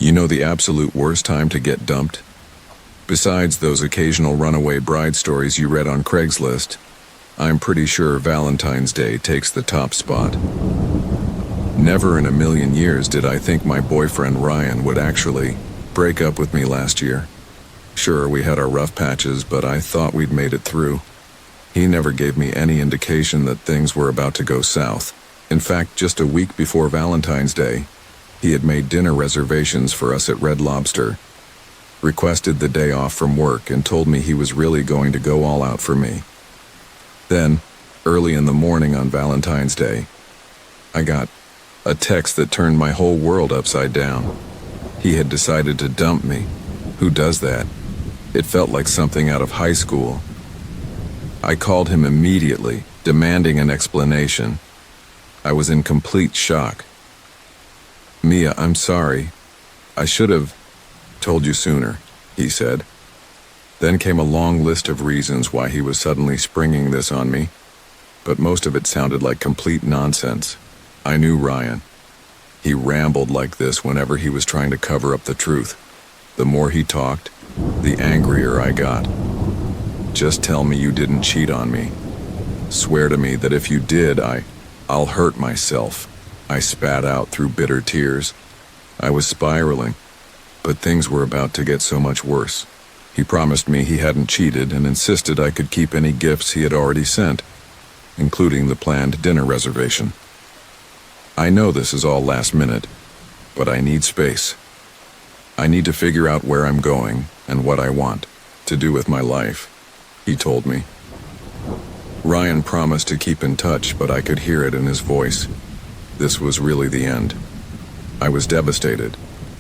You know the absolute worst time to get dumped? Besides those occasional runaway bride stories you read on Craigslist, I'm pretty sure Valentine's Day takes the top spot. Never in a million years did I think my boyfriend Ryan would actually break up with me last year. Sure, we had our rough patches, but I thought we'd made it through. He never gave me any indication that things were about to go south. In fact, just a week before Valentine's Day, he had made dinner reservations for us at Red Lobster, requested the day off from work, and told me he was really going to go all out for me. Then, early in the morning on Valentine's Day, I got a text that turned my whole world upside down. He had decided to dump me. Who does that? It felt like something out of high school. I called him immediately, demanding an explanation. I was in complete shock. "Mia, I'm sorry. I should have told you sooner," he said. Then came a long list of reasons why he was suddenly springing this on me, but most of it sounded like complete nonsense. I knew Ryan. He rambled like this whenever he was trying to cover up the truth. The more he talked, the angrier I got. "Just tell me you didn't cheat on me. Swear to me that if you did, I'll hurt myself," I spat out through bitter tears. I was spiraling, but things were about to get so much worse. He promised me he hadn't cheated and insisted I could keep any gifts he had already sent, including the planned dinner reservation. I know this is all last minute, but I need space. I need to figure out where I'm going and what I want to do with my life, he told me. Ryan promised to keep in touch, but I could hear it in his voice. This was really the end. I was devastated.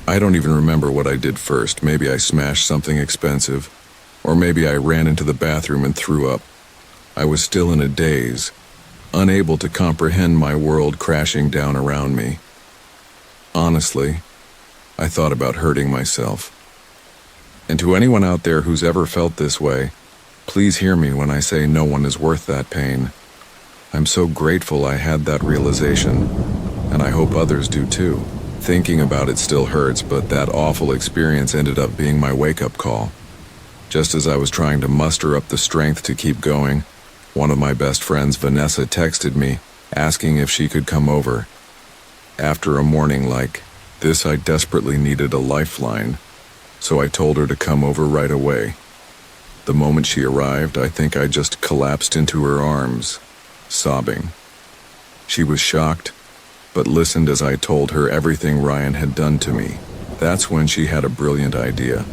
I don't even remember what I did first. Maybe I smashed something expensive, or maybe I ran into the bathroom and threw up. I was still in a daze, unable to comprehend my world crashing down around me. Honestly, I thought about hurting myself. And to anyone out there who's ever felt this way, please hear me when I say no one is worth that pain. I'm so grateful I had that realization, and I hope others do too. Thinking about it still hurts, but that awful experience ended up being my wake-up call. Just as I was trying to muster up the strength to keep going, one of my best friends, Vanessa, texted me, asking if she could come over. After a morning like this, I desperately needed a lifeline, so I told her to come over right away. The moment she arrived, I think I just collapsed into her arms, sobbing. She was shocked, but listened as I told her everything Ryan had done to me. That's when she had a brilliant idea.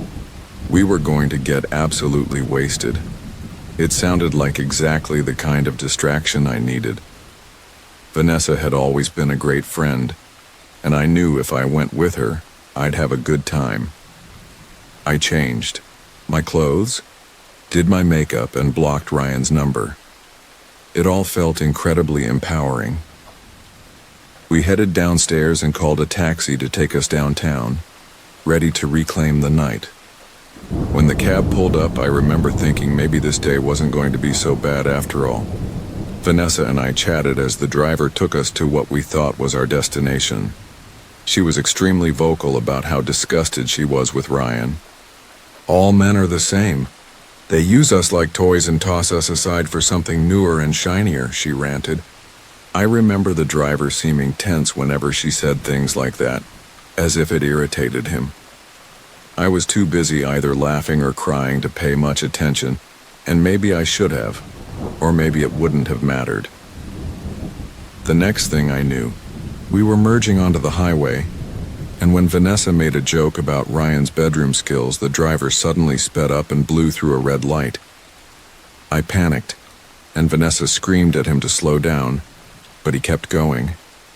We were going to get absolutely wasted. It sounded like exactly the kind of distraction I needed. Vanessa had always been a great friend, and I knew if I went with her, I'd have a good time. I changed my clothes, did my makeup, and blocked Ryan's number. It all felt incredibly empowering. We headed downstairs and called a taxi to take us downtown, ready to reclaim the night. When the cab pulled up, I remember thinking maybe this day wasn't going to be so bad after all. Vanessa and I chatted as the driver took us to what we thought was our destination. She was extremely vocal about how disgusted she was with Ryan. "All men are the same. They use us like toys and toss us aside for something newer and shinier," she ranted. I remember the driver seeming tense whenever she said things like that, as if it irritated him. I was too busy either laughing or crying to pay much attention, and maybe I should have, or maybe it wouldn't have mattered. The next thing I knew, we were merging onto the highway, and when Vanessa made a joke about Ryan's bedroom skills, the driver suddenly sped up and blew through a red light. I panicked, and Vanessa screamed at him to slow down, but he kept going,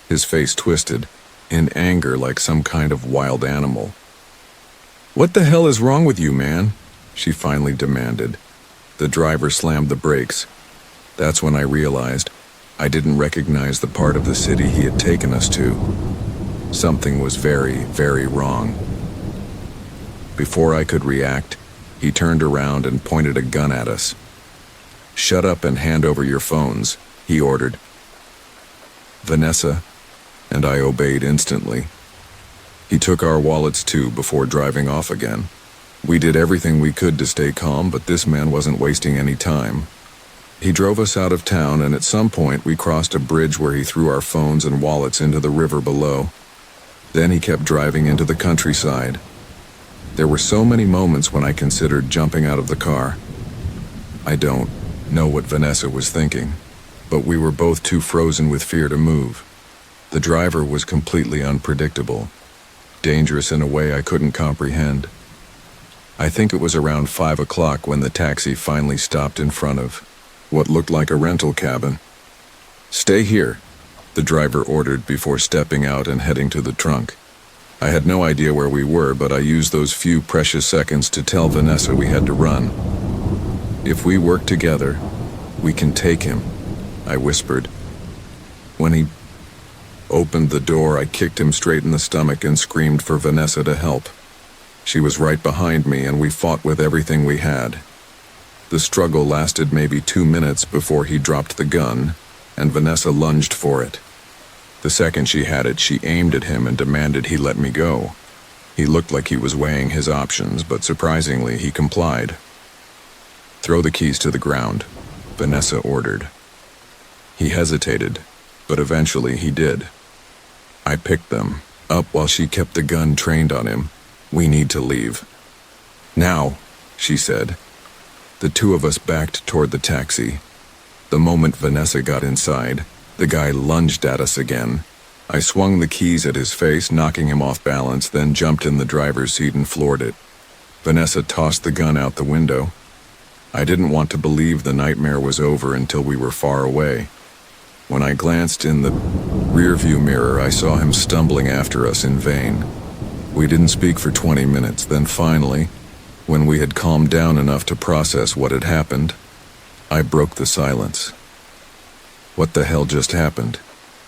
his face twisted, in anger like some kind of wild animal. "What the hell is wrong with you, man?" she finally demanded. The driver slammed the brakes. That's when I realized I didn't recognize the part of the city he had taken us to. Something was very, very wrong. Before I could react, he turned around and pointed a gun at us. "Shut up and hand over your phones," he ordered. Vanessa and I obeyed instantly. He took our wallets too before driving off again. We did everything we could to stay calm, but this man wasn't wasting any time. He drove us out of town, and at some point we crossed a bridge where he threw our phones and wallets into the river below. Then he kept driving into the countryside. There were so many moments when I considered jumping out of the car. I don't know what Vanessa was thinking, but we were both too frozen with fear to move. The driver was completely unpredictable, dangerous in a way I couldn't comprehend. I think it was around 5 o'clock when the taxi finally stopped in front of what looked like a rental cabin. "Stay here," the driver ordered before stepping out and heading to the trunk. I had no idea where we were, but I used those few precious seconds to tell Vanessa we had to run. "If we work together, we can take him," I whispered. When he opened the door, I kicked him straight in the stomach and screamed for Vanessa to help. She was right behind me, and we fought with everything we had. The struggle lasted maybe 2 minutes before he dropped the gun, and Vanessa lunged for it. The second she had it, she aimed at him and demanded he let me go. He looked like he was weighing his options, but surprisingly, he complied. "Throw the keys to the ground," Vanessa ordered. He hesitated, but eventually he did. I picked them up while she kept the gun trained on him. "We need to leave." "Now," she said. The two of us backed toward the taxi. The moment Vanessa got inside, the guy lunged at us again. I swung the keys at his face, knocking him off balance, then jumped in the driver's seat and floored it. Vanessa tossed the gun out the window. I didn't want to believe the nightmare was over until we were far away. When I glanced in the rearview mirror, I saw him stumbling after us in vain. We didn't speak for 20 minutes, then finally, when we had calmed down enough to process what had happened, I broke the silence. "What the hell just happened?"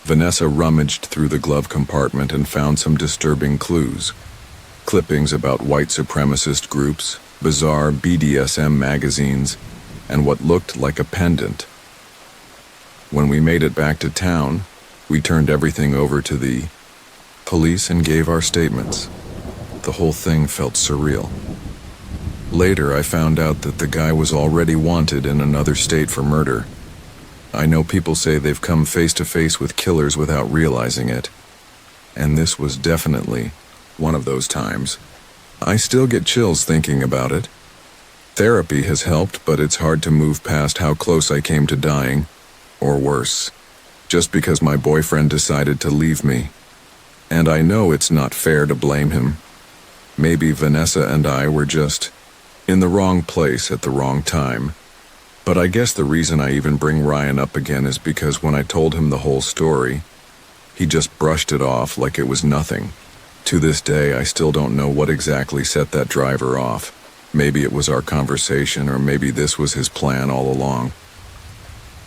Vanessa rummaged through the glove compartment and found some disturbing clues. Clippings about white supremacist groups, bizarre BDSM magazines, and what looked like a pendant. When we made it back to town, we turned everything over to the police and gave our statements. The whole thing felt surreal. Later, I found out that the guy was already wanted in another state for murder. I know people say they've come face to face with killers without realizing it, and this was definitely one of those times. I still get chills thinking about it. Therapy has helped, but it's hard to move past how close I came to dying, or worse, just because my boyfriend decided to leave me. And I know it's not fair to blame him. Maybe Vanessa and I were just in the wrong place at the wrong time. But I guess the reason I even bring Ryan up again is because when I told him the whole story, he just brushed it off like it was nothing. To this day, I still don't know what exactly set that driver off. Maybe it was our conversation, or maybe this was his plan all along.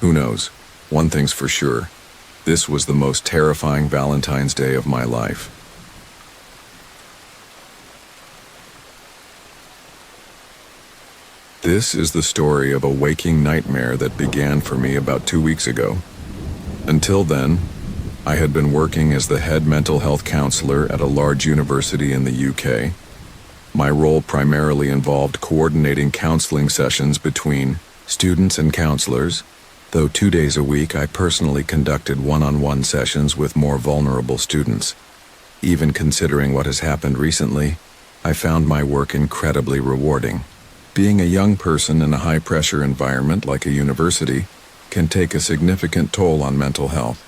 Who knows? One thing's for sure. This was the most terrifying Valentine's Day of my life. This is the story of a waking nightmare that began for me about 2 weeks ago. Until then, I had been working as the head mental health counselor at a large university in the UK. My role primarily involved coordinating counseling sessions between students and counselors, though 2 days a week I personally conducted one-on-one sessions with more vulnerable students. Even considering what has happened recently, I found my work incredibly rewarding. Being a young person in a high-pressure environment like a university can take a significant toll on mental health,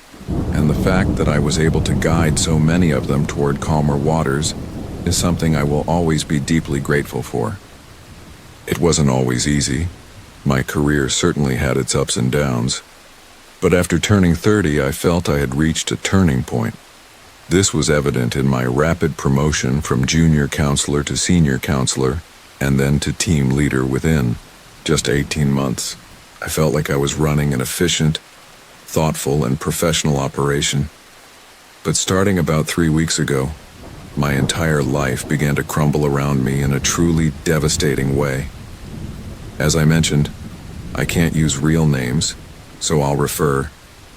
and the fact that I was able to guide so many of them toward calmer waters is something I will always be deeply grateful for. It wasn't always easy. My career certainly had its ups and downs, but after turning 30, I felt I had reached a turning point. This was evident in my rapid promotion from junior counselor to senior counselor, and then to team leader within just 18 months. I felt like I was running an efficient, thoughtful, and professional operation. But starting about 3 weeks ago, my entire life began to crumble around me in a truly devastating way. As I mentioned, I can't use real names, so I'll refer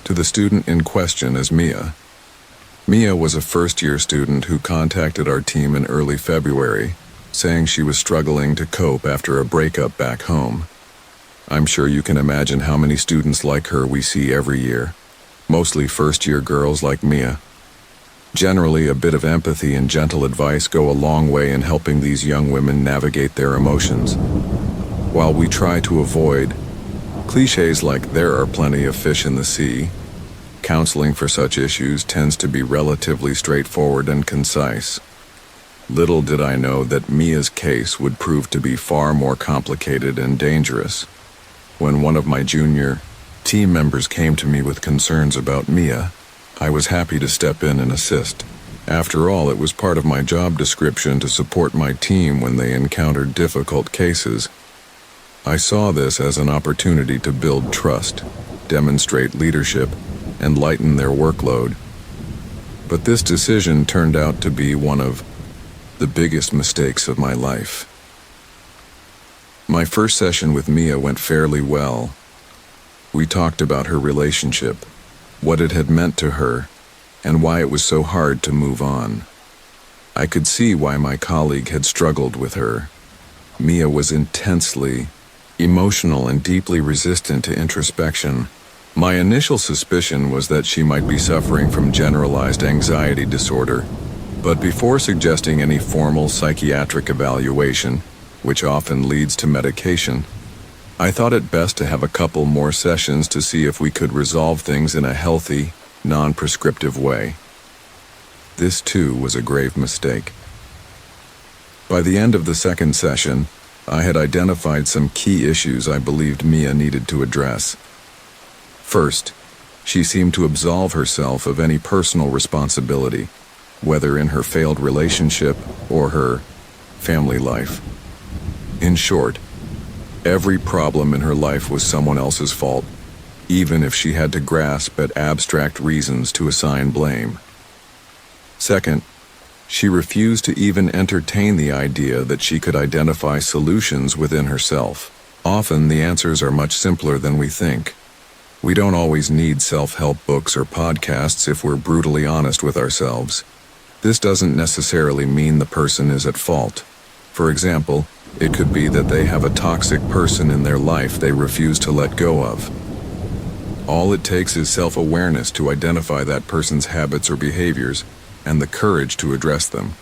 to the student in question as Mia. Mia was a first-year student who contacted our team in early February, saying she was struggling to cope after a breakup back home. I'm sure you can imagine how many students like her we see every year, mostly first-year girls like Mia. Generally, a bit of empathy and gentle advice go a long way in helping these young women navigate their emotions. While we try to avoid cliches like "there are plenty of fish in the sea," counseling for such issues tends to be relatively straightforward and concise. Little did I know that Mia's case would prove to be far more complicated and dangerous. When one of my junior team members came to me with concerns about Mia, I was happy to step in and assist. After all, it was part of my job description to support my team when they encountered difficult cases. I saw this as an opportunity to build trust, demonstrate leadership, and lighten their workload. But this decision turned out to be one of the biggest mistakes of my life. My first session with Mia went fairly well. We talked about her relationship, what it had meant to her, and why it was so hard to move on. I could see why my colleague had struggled with her. Mia was intensely emotional and deeply resistant to introspection. My initial suspicion was that she might be suffering from generalized anxiety disorder, but before suggesting any formal psychiatric evaluation, which often leads to medication, I thought it best to have a couple more sessions to see if we could resolve things in a healthy, non-prescriptive way. This, too, was a grave mistake. By the end of the second session, I had identified some key issues I believed Mia needed to address. First, she seemed to absolve herself of any personal responsibility, whether in her failed relationship or her family life. In short, every problem in her life was someone else's fault, even if she had to grasp at abstract reasons to assign blame. Second, she refused to even entertain the idea that she could identify solutions within herself. Often the answers are much simpler than we think. We don't always need self-help books or podcasts if we're brutally honest with ourselves. This doesn't necessarily mean the person is at fault. For example, it could be that they have a toxic person in their life they refuse to let go of. All it takes is self-awareness to identify that person's habits or behaviors and the courage to address them.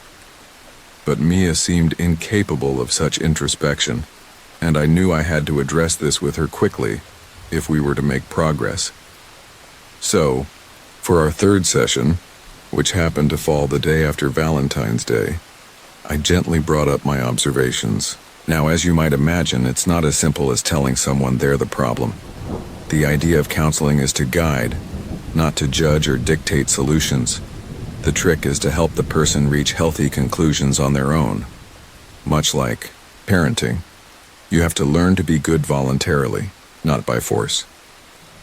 But Mia seemed incapable of such introspection, and I knew I had to address this with her quickly if we were to make progress. So, for our third session, which happened to fall the day after Valentine's Day, I gently brought up my observations. Now, as you might imagine, it's not as simple as telling someone they're the problem. The idea of counseling is to guide, not to judge or dictate solutions. The trick is to help the person reach healthy conclusions on their own. Much like parenting, you have to learn to be good voluntarily, not by force.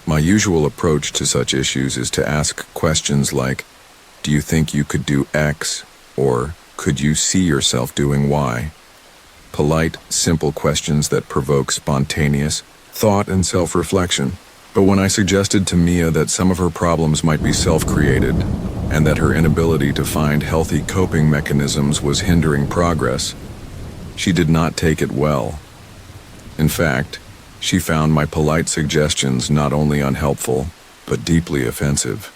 My usual approach to such issues is to ask questions like, "Do you think you could do X?" or "Could you see yourself doing Y?" Polite, simple questions that provoke spontaneous thought and self-reflection. But when I suggested to Mia that some of her problems might be self-created, and that her inability to find healthy coping mechanisms was hindering progress, she did not take it well. In fact, she found my polite suggestions not only unhelpful, but deeply offensive.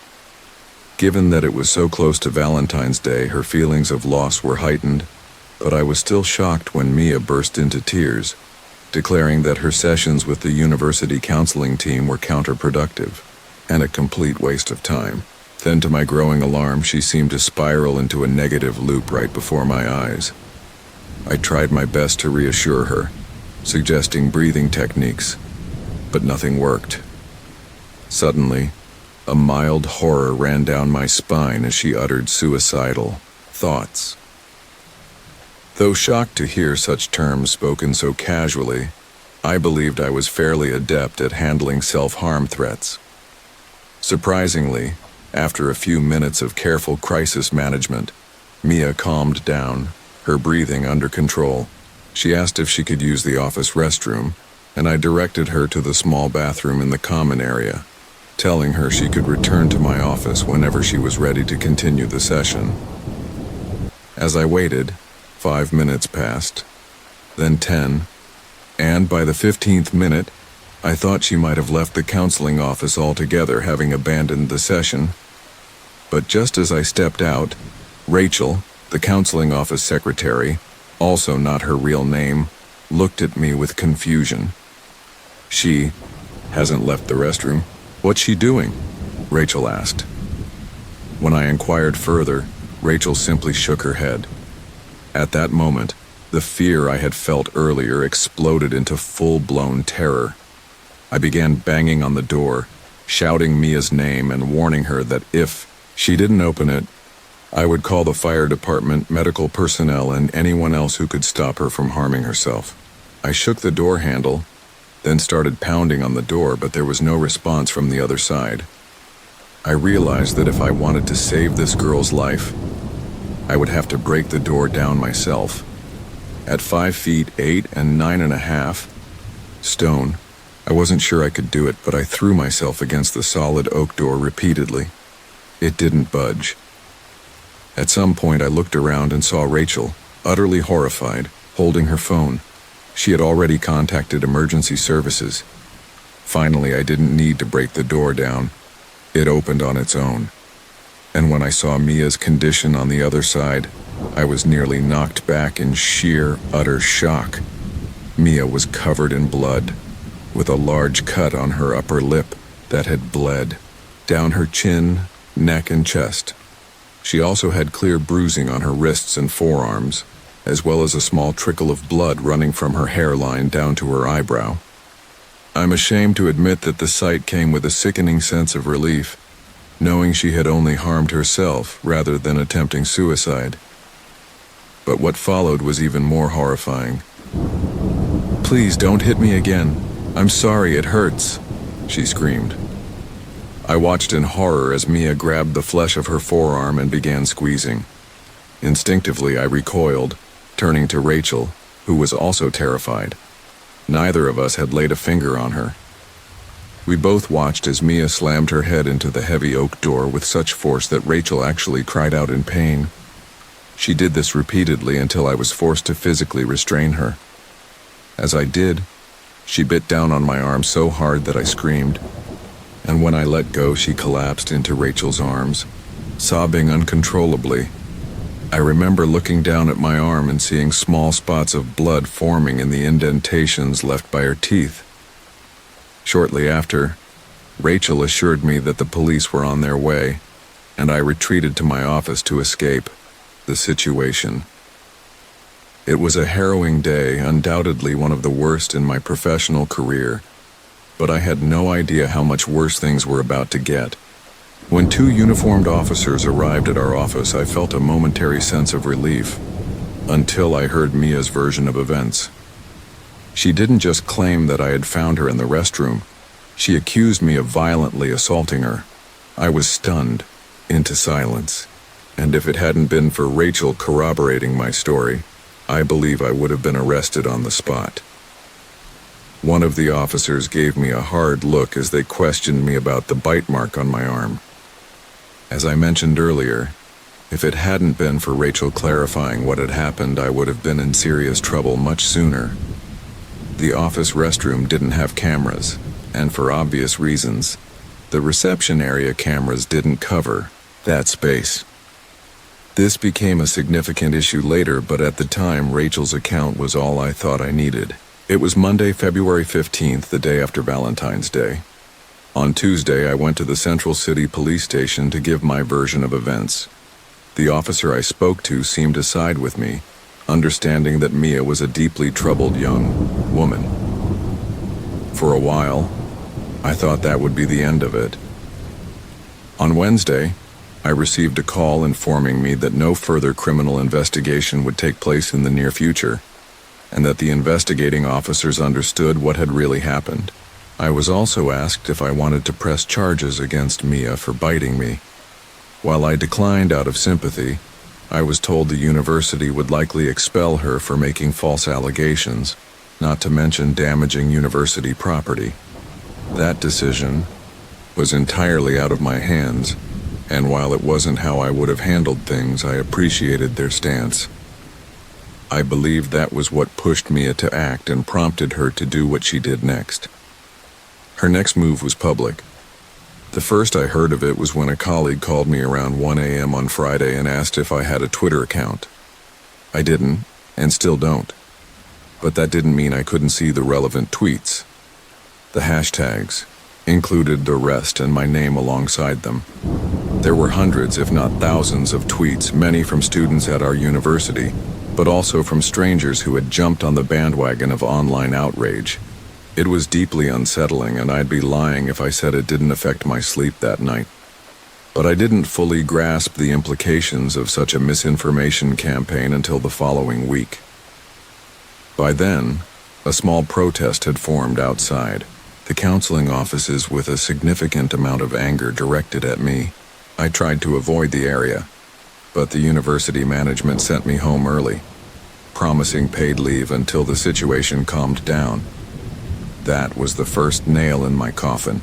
Given that it was so close to Valentine's Day, her feelings of loss were heightened, but I was still shocked when Mia burst into tears, declaring that her sessions with the university counseling team were counterproductive and a complete waste of time. Then, to my growing alarm, she seemed to spiral into a negative loop right before my eyes. I tried my best to reassure her, suggesting breathing techniques, but nothing worked. Suddenly, a mild horror ran down my spine as she uttered suicidal thoughts. Though shocked to hear such terms spoken so casually, I believed I was fairly adept at handling self-harm threats. Surprisingly, after a few minutes of careful crisis management, Mia calmed down, her breathing under control. She asked if she could use the office restroom, and I directed her to the small bathroom in the common area. telling her she could return to my office whenever she was ready to continue the session. As I waited, 5 minutes passed, then 10, and by the 15th minute, I thought she might have left the counseling office altogether, having abandoned the session. But just as I stepped out, Rachel, the counseling office secretary, also not her real name, looked at me with confusion. She hasn't left the restroom. What's she doing? Rachel asked. When I inquired further, Rachel simply shook her head. At that moment, the fear I had felt earlier exploded into full-blown terror. I began banging on the door, shouting Mia's name and warning her that if she didn't open it, I would call the fire department, medical personnel, and anyone else who could stop her from harming herself. I shook the door handle, then started pounding on the door, but there was no response from the other side. I realized that if I wanted to save this girl's life, I would have to break the door down myself. At 5 feet 8 and 9.5 stone, I wasn't sure I could do it, but I threw myself against the solid oak door repeatedly. It didn't budge. At some point, I looked around and saw Rachel, utterly horrified, holding her phone. She had already contacted emergency services. Finally, I didn't need to break the door down. It opened on its own. And when I saw Mia's condition on the other side, I was nearly knocked back in sheer, utter shock. Mia was covered in blood, with a large cut on her upper lip that had bled down her chin, neck, and chest. She also had clear bruising on her wrists and forearms, as well as a small trickle of blood running from her hairline down to her eyebrow. I'm ashamed to admit that the sight came with a sickening sense of relief, knowing she had only harmed herself rather than attempting suicide. But what followed was even more horrifying. "Please don't hit me again. I'm sorry, it hurts," she screamed. I watched in horror as Mia grabbed the flesh of her forearm and began squeezing. Instinctively, I recoiled, turning to Rachel, who was also terrified. Neither of us had laid a finger on her. We both watched as Mia slammed her head into the heavy oak door with such force that Rachel actually cried out in pain. She did this repeatedly until I was forced to physically restrain her. As I did, she bit down on my arm so hard that I screamed, and when I let go, she collapsed into Rachel's arms, sobbing uncontrollably. I remember looking down at my arm and seeing small spots of blood forming in the indentations left by her teeth. Shortly after, Rachel assured me that the police were on their way, and I retreated to my office to escape the situation. It was a harrowing day, undoubtedly one of the worst in my professional career, but I had no idea how much worse things were about to get. When 2 uniformed officers arrived at our office, I felt a momentary sense of relief, until I heard Mia's version of events. She didn't just claim that I had found her in the restroom. She accused me of violently assaulting her. I was stunned into silence, and if it hadn't been for Rachel corroborating my story, I believe I would have been arrested on the spot. One of the officers gave me a hard look as they questioned me about the bite mark on my arm. As I mentioned earlier, if it hadn't been for Rachel clarifying what had happened, I would have been in serious trouble much sooner. The office restroom didn't have cameras, and for obvious reasons, the reception area cameras didn't cover that space. This became a significant issue later, but at the time, Rachel's account was all I thought I needed. It was Monday, February 15th, the day after Valentine's Day. On Tuesday, I went to the Central City Police Station to give my version of events. The officer I spoke to seemed to side with me, understanding that Mia was a deeply troubled young woman. For a while, I thought that would be the end of it. On Wednesday, I received a call informing me that no further criminal investigation would take place in the near future, and that the investigating officers understood what had really happened. I was also asked if I wanted to press charges against Mia for biting me. While I declined out of sympathy, I was told the university would likely expel her for making false allegations, not to mention damaging university property. That decision was entirely out of my hands, and while it wasn't how I would have handled things, I appreciated their stance. I believed that was what pushed Mia to act and prompted her to do what she did next. Her next move was public. The first I heard of it was when a colleague called me around 1 a.m. on Friday and asked if I had a Twitter account. I didn't, and still don't. But that didn't mean I couldn't see the relevant tweets. The hashtags included the rest and my name alongside them. There were hundreds, if not thousands, of tweets, many from students at our university, but also from strangers who had jumped on the bandwagon of online outrage. It was deeply unsettling, and I'd be lying if I said it didn't affect my sleep that night. But I didn't fully grasp the implications of such a misinformation campaign until the following week. By then, a small protest had formed outside the counseling offices with a significant amount of anger directed at me. I tried to avoid the area, but the university management sent me home early, promising paid leave until the situation calmed down. That was the first nail in my coffin.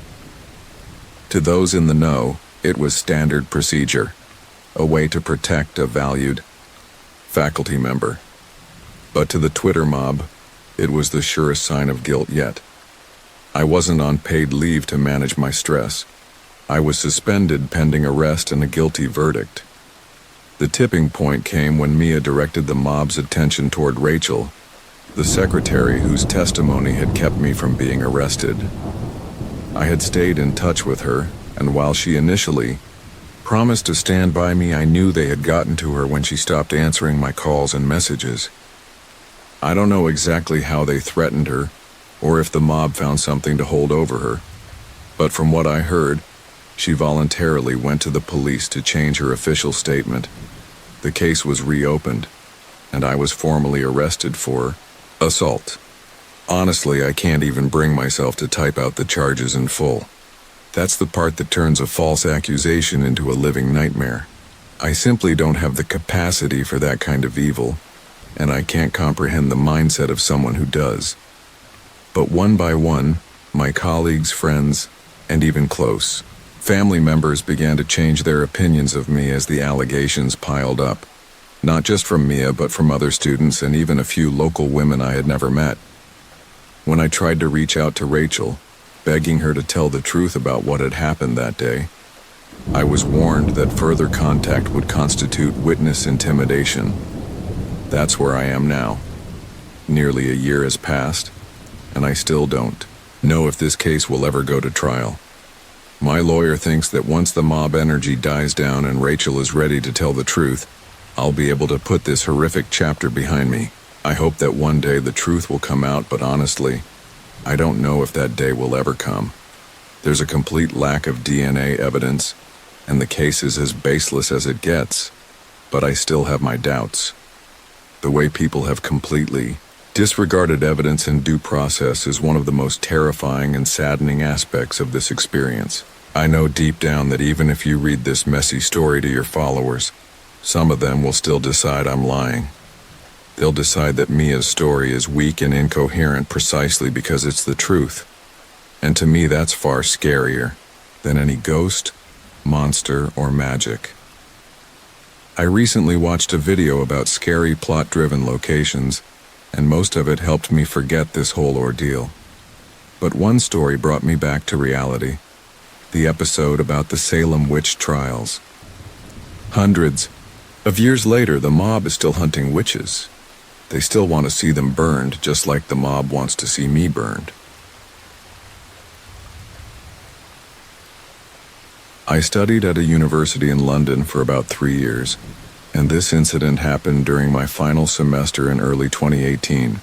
To those in the know, it was standard procedure, a way to protect a valued faculty member. But to the Twitter mob, it was the surest sign of guilt yet. I wasn't on paid leave to manage my stress. I was suspended pending arrest and a guilty verdict. The tipping point came when Mia directed the mob's attention toward Rachel, the secretary whose testimony had kept me from being arrested. I had stayed in touch with her, and while she initially promised to stand by me, I knew they had gotten to her when she stopped answering my calls and messages. I don't know exactly how they threatened her, or if the mob found something to hold over her, but from what I heard, she voluntarily went to the police to change her official statement. The case was reopened, and I was formally arrested for assault. Honestly, I can't even bring myself to type out the charges in full. That's the part that turns a false accusation into a living nightmare. I simply don't have the capacity for that kind of evil, and I can't comprehend the mindset of someone who does. But one by one, my colleagues, friends, and even close family members began to change their opinions of me as the allegations piled up. Not just from Mia, but from other students and even a few local women I had never met. When I tried to reach out to Rachel, begging her to tell the truth about what had happened that day, I was warned that further contact would constitute witness intimidation. That's where I am now. Nearly a year has passed, and I still don't know if this case will ever go to trial. My lawyer thinks that once the mob energy dies down and Rachel is ready to tell the truth, I'll be able to put this horrific chapter behind me. I hope that one day the truth will come out, but honestly, I don't know if that day will ever come. There's a complete lack of DNA evidence, and the case is as baseless as it gets, but I still have my doubts. The way people have completely disregarded evidence and due process is one of the most terrifying and saddening aspects of this experience. I know deep down that even if you read this messy story to your followers, some of them will still decide I'm lying. They'll decide that Mia's story is weak and incoherent precisely because it's the truth. And to me, that's far scarier than any ghost, monster, or magic. I recently watched a video about scary plot-driven locations, and most of it helped me forget this whole ordeal. But one story brought me back to reality. The episode about the Salem witch trials. Hundreds of years later, the mob is still hunting witches. They still want to see them burned, just like the mob wants to see me burned. I studied at a university in London for about 3 years, and this incident happened during my final semester in early 2018.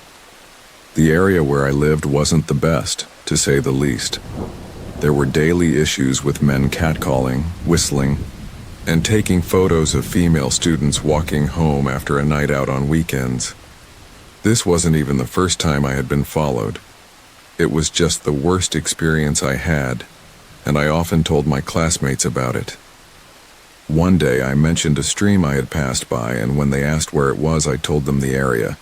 The area where I lived wasn't the best, to say the least. There were daily issues with men catcalling, whistling, and taking photos of female students walking home after a night out on weekends. This wasn't even the first time I had been followed. It was just the worst experience I had, and I often told my classmates about it. One day I mentioned a stream I had passed by, and when they asked where it was, I told them the area.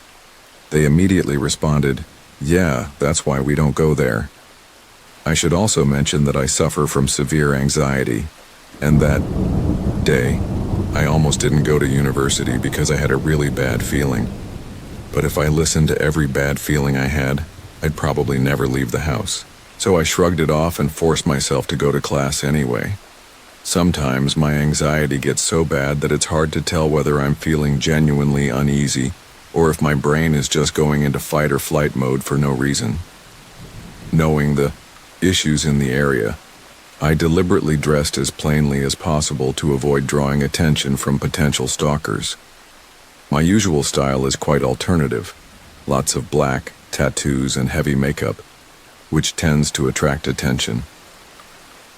They immediately responded, "Yeah, that's why we don't go there." I should also mention that I suffer from severe anxiety, and that day, I almost didn't go to university because I had a really bad feeling. But if I listened to every bad feeling I had, I'd probably never leave the house. So I shrugged it off and forced myself to go to class anyway. Sometimes my anxiety gets so bad that it's hard to tell whether I'm feeling genuinely uneasy or if my brain is just going into fight or flight mode for no reason. Knowing the issues in the area, I deliberately dressed as plainly as possible to avoid drawing attention from potential stalkers. My usual style is quite alternative, lots of black, tattoos, and heavy makeup, which tends to attract attention.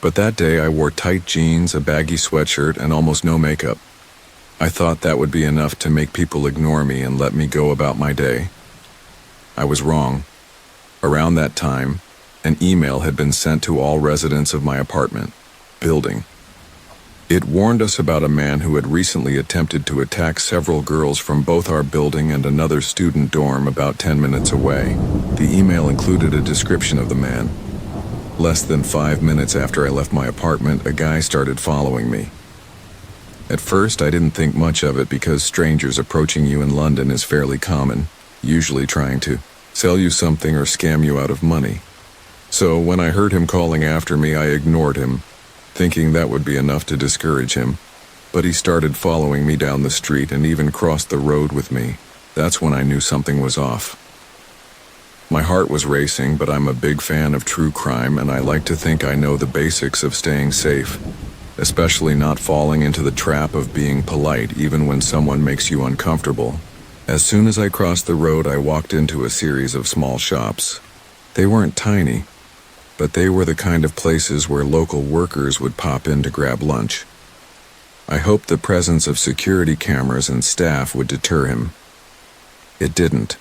But that day I wore tight jeans, a baggy sweatshirt, and almost no makeup. I thought that would be enough to make people ignore me and let me go about my day. I was wrong. Around that time, an email had been sent to all residents of my building. It warned us about a man who had recently attempted to attack several girls from both our building and another student dorm about 10 minutes away. The email included a description of the man. Less than 5 minutes after I left my apartment, a guy started following me. At first, I didn't think much of it because strangers approaching you in London is fairly common, usually trying to sell you something or scam you out of money. So when I heard him calling after me, I ignored him, thinking that would be enough to discourage him. But he started following me down the street and even crossed the road with me. That's when I knew something was off. My heart was racing, but I'm a big fan of true crime, and I like to think I know the basics of staying safe, especially not falling into the trap of being polite even when someone makes you uncomfortable. As soon as I crossed the road, I walked into a series of small shops. They weren't tiny, but they were the kind of places where local workers would pop in to grab lunch. I hoped the presence of security cameras and staff would deter him. It didn't.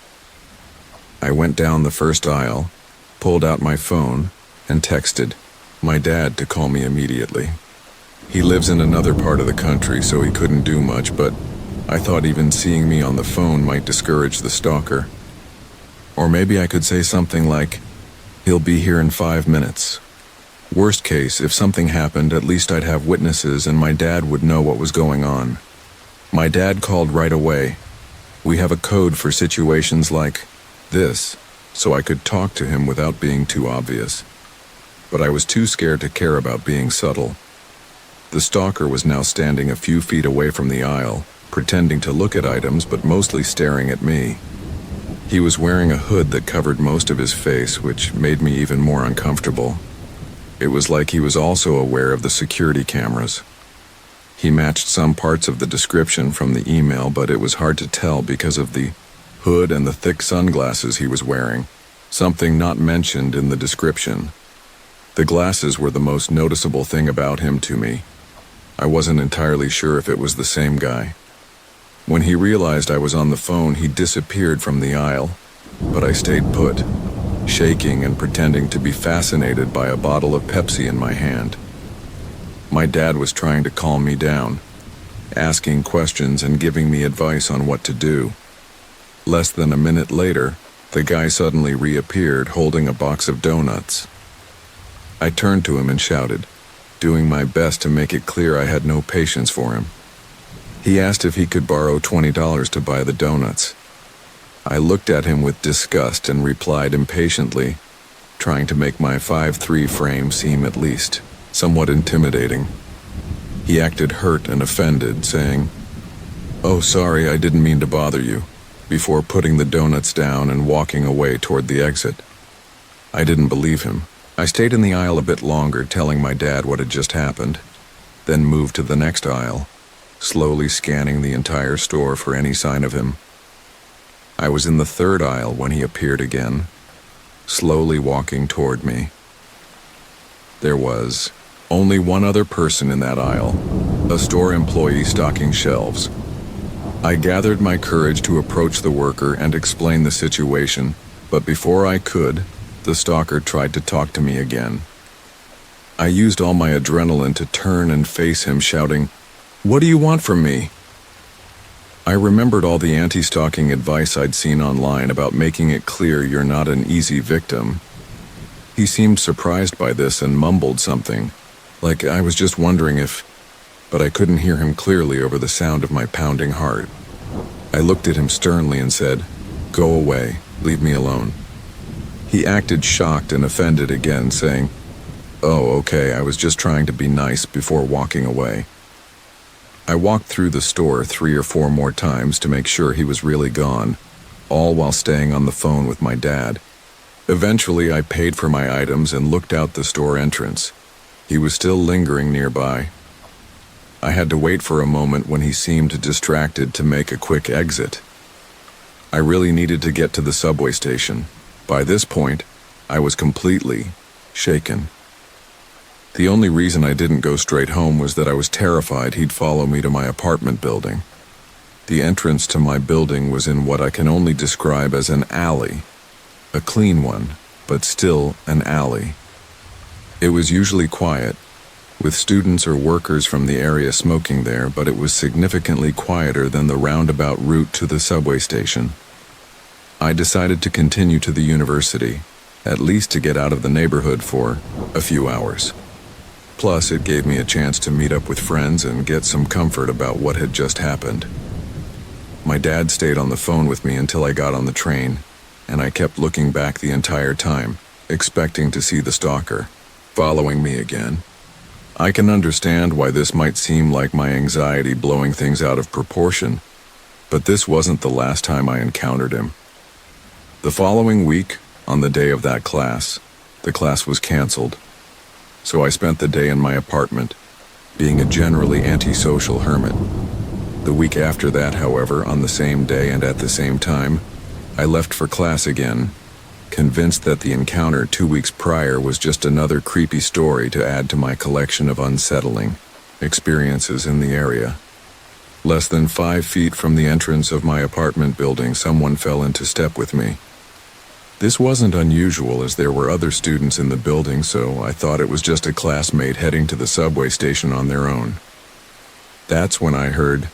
I went down the first aisle, pulled out my phone, and texted my dad to call me immediately. He lives in another part of the country, so he couldn't do much, but I thought even seeing me on the phone might discourage the stalker. Or maybe I could say something like, "He'll be here in 5 minutes." Worst case, if something happened, at least I'd have witnesses and my dad would know what was going on. My dad called right away. We have a code for situations like this, so I could talk to him without being too obvious. But I was too scared to care about being subtle. The stalker was now standing a few feet away from the aisle, pretending to look at items but mostly staring at me. He was wearing a hood that covered most of his face, which made me even more uncomfortable. It was like he was also aware of the security cameras. He matched some parts of the description from the email, but it was hard to tell because of the hood and the thick sunglasses he was wearing, something not mentioned in the description. The glasses were the most noticeable thing about him to me. I wasn't entirely sure if it was the same guy. When he realized I was on the phone, he disappeared from the aisle, but I stayed put, shaking and pretending to be fascinated by a bottle of Pepsi in my hand. My dad was trying to calm me down, asking questions and giving me advice on what to do. Less than a minute later, the guy suddenly reappeared holding a box of donuts. I turned to him and shouted, doing my best to make it clear I had no patience for him. He asked if he could borrow $20 to buy the donuts. I looked at him with disgust and replied impatiently, trying to make my 5'3" frame seem at least somewhat intimidating. He acted hurt and offended, saying, "Oh, sorry, I didn't mean to bother you," before putting the donuts down and walking away toward the exit. I didn't believe him. I stayed in the aisle a bit longer, telling my dad what had just happened, then moved to the next aisle, slowly scanning the entire store for any sign of him. I was in the third aisle when he appeared again, slowly walking toward me. There was only one other person in that aisle, a store employee stocking shelves. I gathered my courage to approach the worker and explain the situation, but before I could, the stalker tried to talk to me again. I used all my adrenaline to turn and face him, shouting, "What do you want from me?" I remembered all the anti-stalking advice I'd seen online about making it clear you're not an easy victim. He seemed surprised by this and mumbled something, like I was just wondering if, but I couldn't hear him clearly over the sound of my pounding heart. I looked at him sternly and said, "Go away, leave me alone." He acted shocked and offended again, saying, "Oh, okay, I was just trying to be nice," before walking away. I walked through the store 3 or 4 more times to make sure he was really gone, all while staying on the phone with my dad. Eventually, I paid for my items and looked out the store entrance. He was still lingering nearby. I had to wait for a moment when he seemed distracted to make a quick exit. I really needed to get to the subway station. By this point, I was completely shaken. The only reason I didn't go straight home was that I was terrified he'd follow me to my apartment building. The entrance to my building was in what I can only describe as an alley. A clean one, but still an alley. It was usually quiet, with students or workers from the area smoking there, but it was significantly quieter than the roundabout route to the subway station. I decided to continue to the university, at least to get out of the neighborhood for a few hours. Plus, it gave me a chance to meet up with friends and get some comfort about what had just happened. My dad stayed on the phone with me until I got on the train, and I kept looking back the entire time, expecting to see the stalker following me again. I can understand why this might seem like my anxiety blowing things out of proportion, but this wasn't the last time I encountered him. The following week, on the day of that class, the class was canceled. So I spent the day in my apartment, being a generally antisocial hermit. The week after that, however, on the same day and at the same time, I left for class again, convinced that the encounter 2 weeks prior was just another creepy story to add to my collection of unsettling experiences in the area. Less than 5 feet from the entrance of my apartment building, someone fell into step with me. This wasn't unusual, as there were other students in the building, so I thought it was just a classmate heading to the subway station on their own. That's when I heard,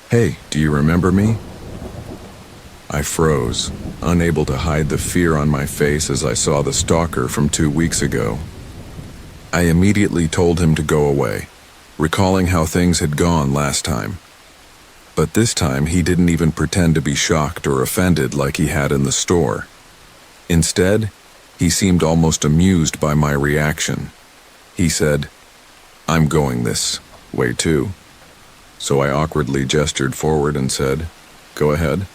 "Hey, do you remember me?" I froze, unable to hide the fear on my face as I saw the stalker from 2 weeks ago. I immediately told him to go away, recalling how things had gone last time. But this time he didn't even pretend to be shocked or offended like he had in the store. Instead, he seemed almost amused by my reaction. He said, "I'm going this way too." So I awkwardly gestured forward and said, "Go ahead,"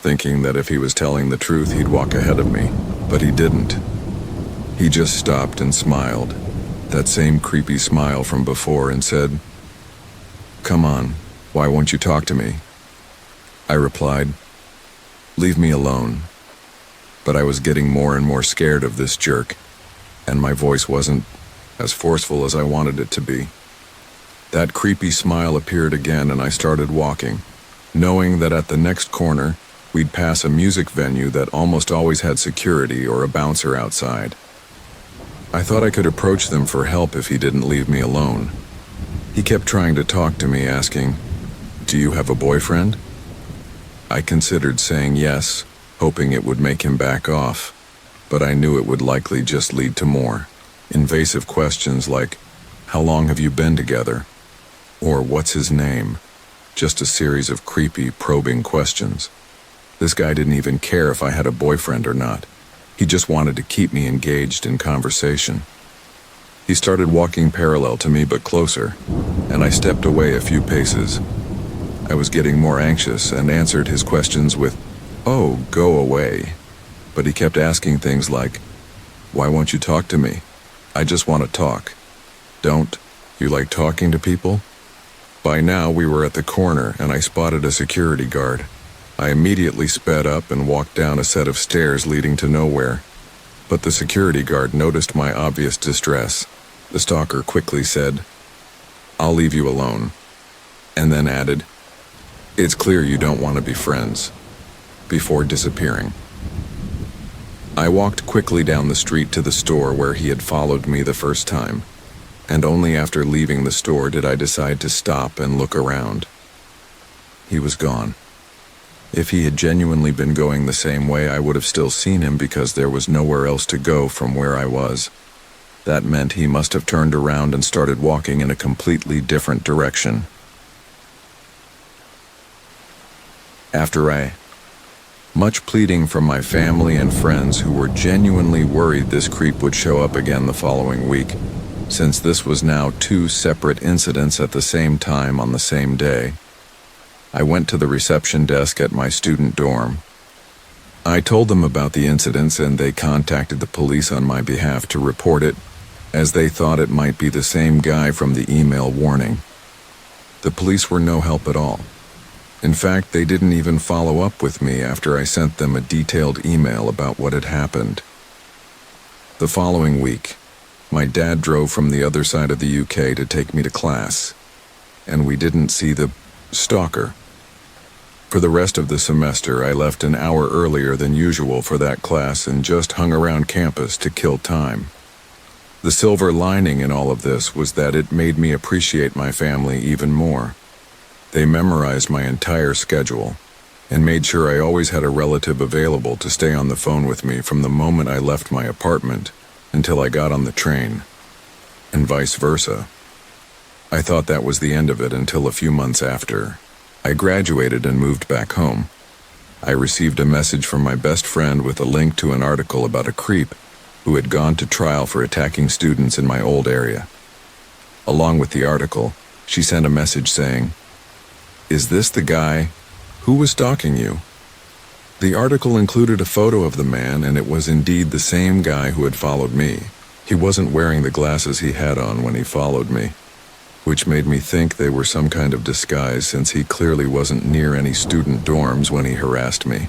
thinking that if he was telling the truth, he'd walk ahead of me, but he didn't. He just stopped and smiled, that same creepy smile from before, and said, "Come on, why won't you talk to me?" I replied, "Leave me alone." But I was getting more and more scared of this jerk, and my voice wasn't as forceful as I wanted it to be. That creepy smile appeared again, and I started walking, knowing that at the next corner, we'd pass a music venue that almost always had security or a bouncer outside. I thought I could approach them for help if he didn't leave me alone. He kept trying to talk to me, asking, "Do you have a boyfriend?" I considered saying yes, hoping it would make him back off, but I knew it would likely just lead to more invasive questions like, "How long have you been together?" or "What's his name?" Just a series of creepy, probing questions. This guy didn't even care if I had a boyfriend or not. He just wanted to keep me engaged in conversation. He started walking parallel to me but closer, and I stepped away a few paces. I was getting more anxious and answered his questions with, "Oh, go away." But he kept asking things like, "Why won't you talk to me? I just want to talk." "Don't you like talking to people?" By now we were at the corner and I spotted a security guard. I immediately sped up and walked down a set of stairs leading to nowhere. But the security guard noticed my obvious distress. The stalker quickly said, "I'll leave you alone," and then added, "It's clear you don't want to be friends," before disappearing. I walked quickly down the street to the store where he had followed me the first time, and only after leaving the store did I decide to stop and look around. He was gone. If he had genuinely been going the same way, I would have still seen him because there was nowhere else to go from where I was. That meant he must have turned around and started walking in a completely different direction. After much pleading from my family and friends who were genuinely worried this creep would show up again the following week, since this was now 2 separate incidents at the same time on the same day, I went to the reception desk at my student dorm. I told them about the incidents and they contacted the police on my behalf to report it, as they thought it might be the same guy from the email warning. The police were no help at all. In fact, they didn't even follow up with me after I sent them a detailed email about what had happened. The following week, my dad drove from the other side of the UK to take me to class, and we didn't see the stalker. For the rest of the semester, I left an hour earlier than usual for that class and just hung around campus to kill time. The silver lining in all of this was that it made me appreciate my family even more. They memorized my entire schedule and made sure I always had a relative available to stay on the phone with me from the moment I left my apartment until I got on the train, and vice versa. I thought that was the end of it until a few months after. I graduated and moved back home. I received a message from my best friend with a link to an article about a creep who had gone to trial for attacking students in my old area. Along with the article, she sent a message saying, "Is this the guy who was stalking you?" The article included a photo of the man, and it was indeed the same guy who had followed me. He wasn't wearing the glasses he had on when he followed me, which made me think they were some kind of disguise since he clearly wasn't near any student dorms when he harassed me.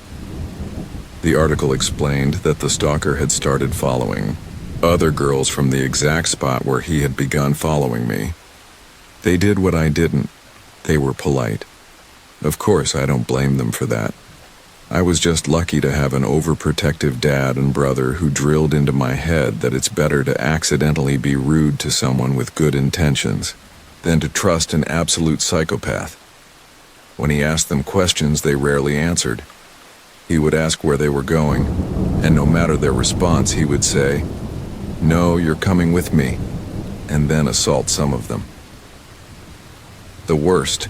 The article explained that the stalker had started following other girls from the exact spot where he had begun following me. They did what I didn't. They were polite. Of course, I don't blame them for that. I was just lucky to have an overprotective dad and brother who drilled into my head that it's better to accidentally be rude to someone with good intentions than to trust an absolute psychopath. When he asked them questions, they rarely answered. He would ask where they were going, and no matter their response, he would say, "No, you're coming with me," and then assault some of them. The worst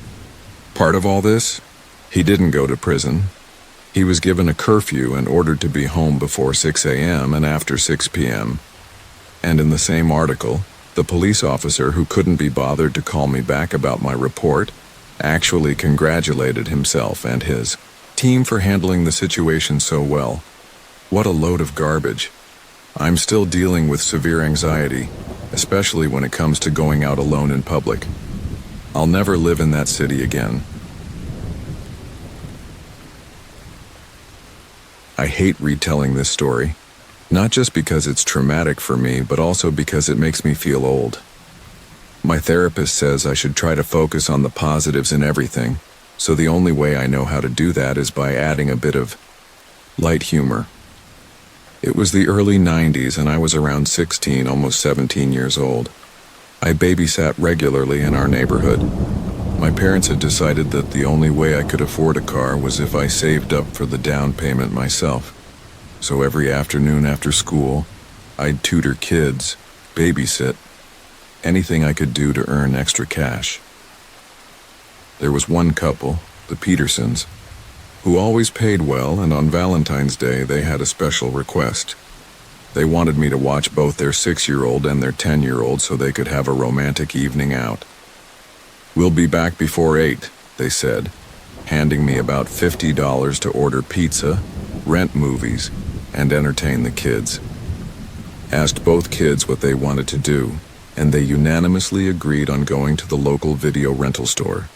part of all this, he didn't go to prison. He was given a curfew and ordered to be home before 6 a.m. and after 6 p.m. And in the same article, the police officer who couldn't be bothered to call me back about my report actually congratulated himself and his team for handling the situation so well. What a load of garbage. I'm still dealing with severe anxiety, especially when it comes to going out alone in public. I'll never live in that city again. I hate retelling this story, not just because it's traumatic for me, but also because it makes me feel old. My therapist says I should try to focus on the positives in everything, so the only way I know how to do that is by adding a bit of light humor. It was the early 90s and I was around 16, almost 17 years old. I babysat regularly in our neighborhood. My parents had decided that the only way I could afford a car was if I saved up for the down payment myself. So every afternoon after school, I'd tutor kids, babysit, anything I could do to earn extra cash. There was one couple, the Petersons, who always paid well, and on Valentine's Day they had a special request. They wanted me to watch both their 6-year-old and their 10-year-old so they could have a romantic evening out. "We'll be back before 8, they said, handing me about $50 to order pizza, rent movies, and entertain the kids. Asked both kids what they wanted to do, and they unanimously agreed on going to the local video rental store.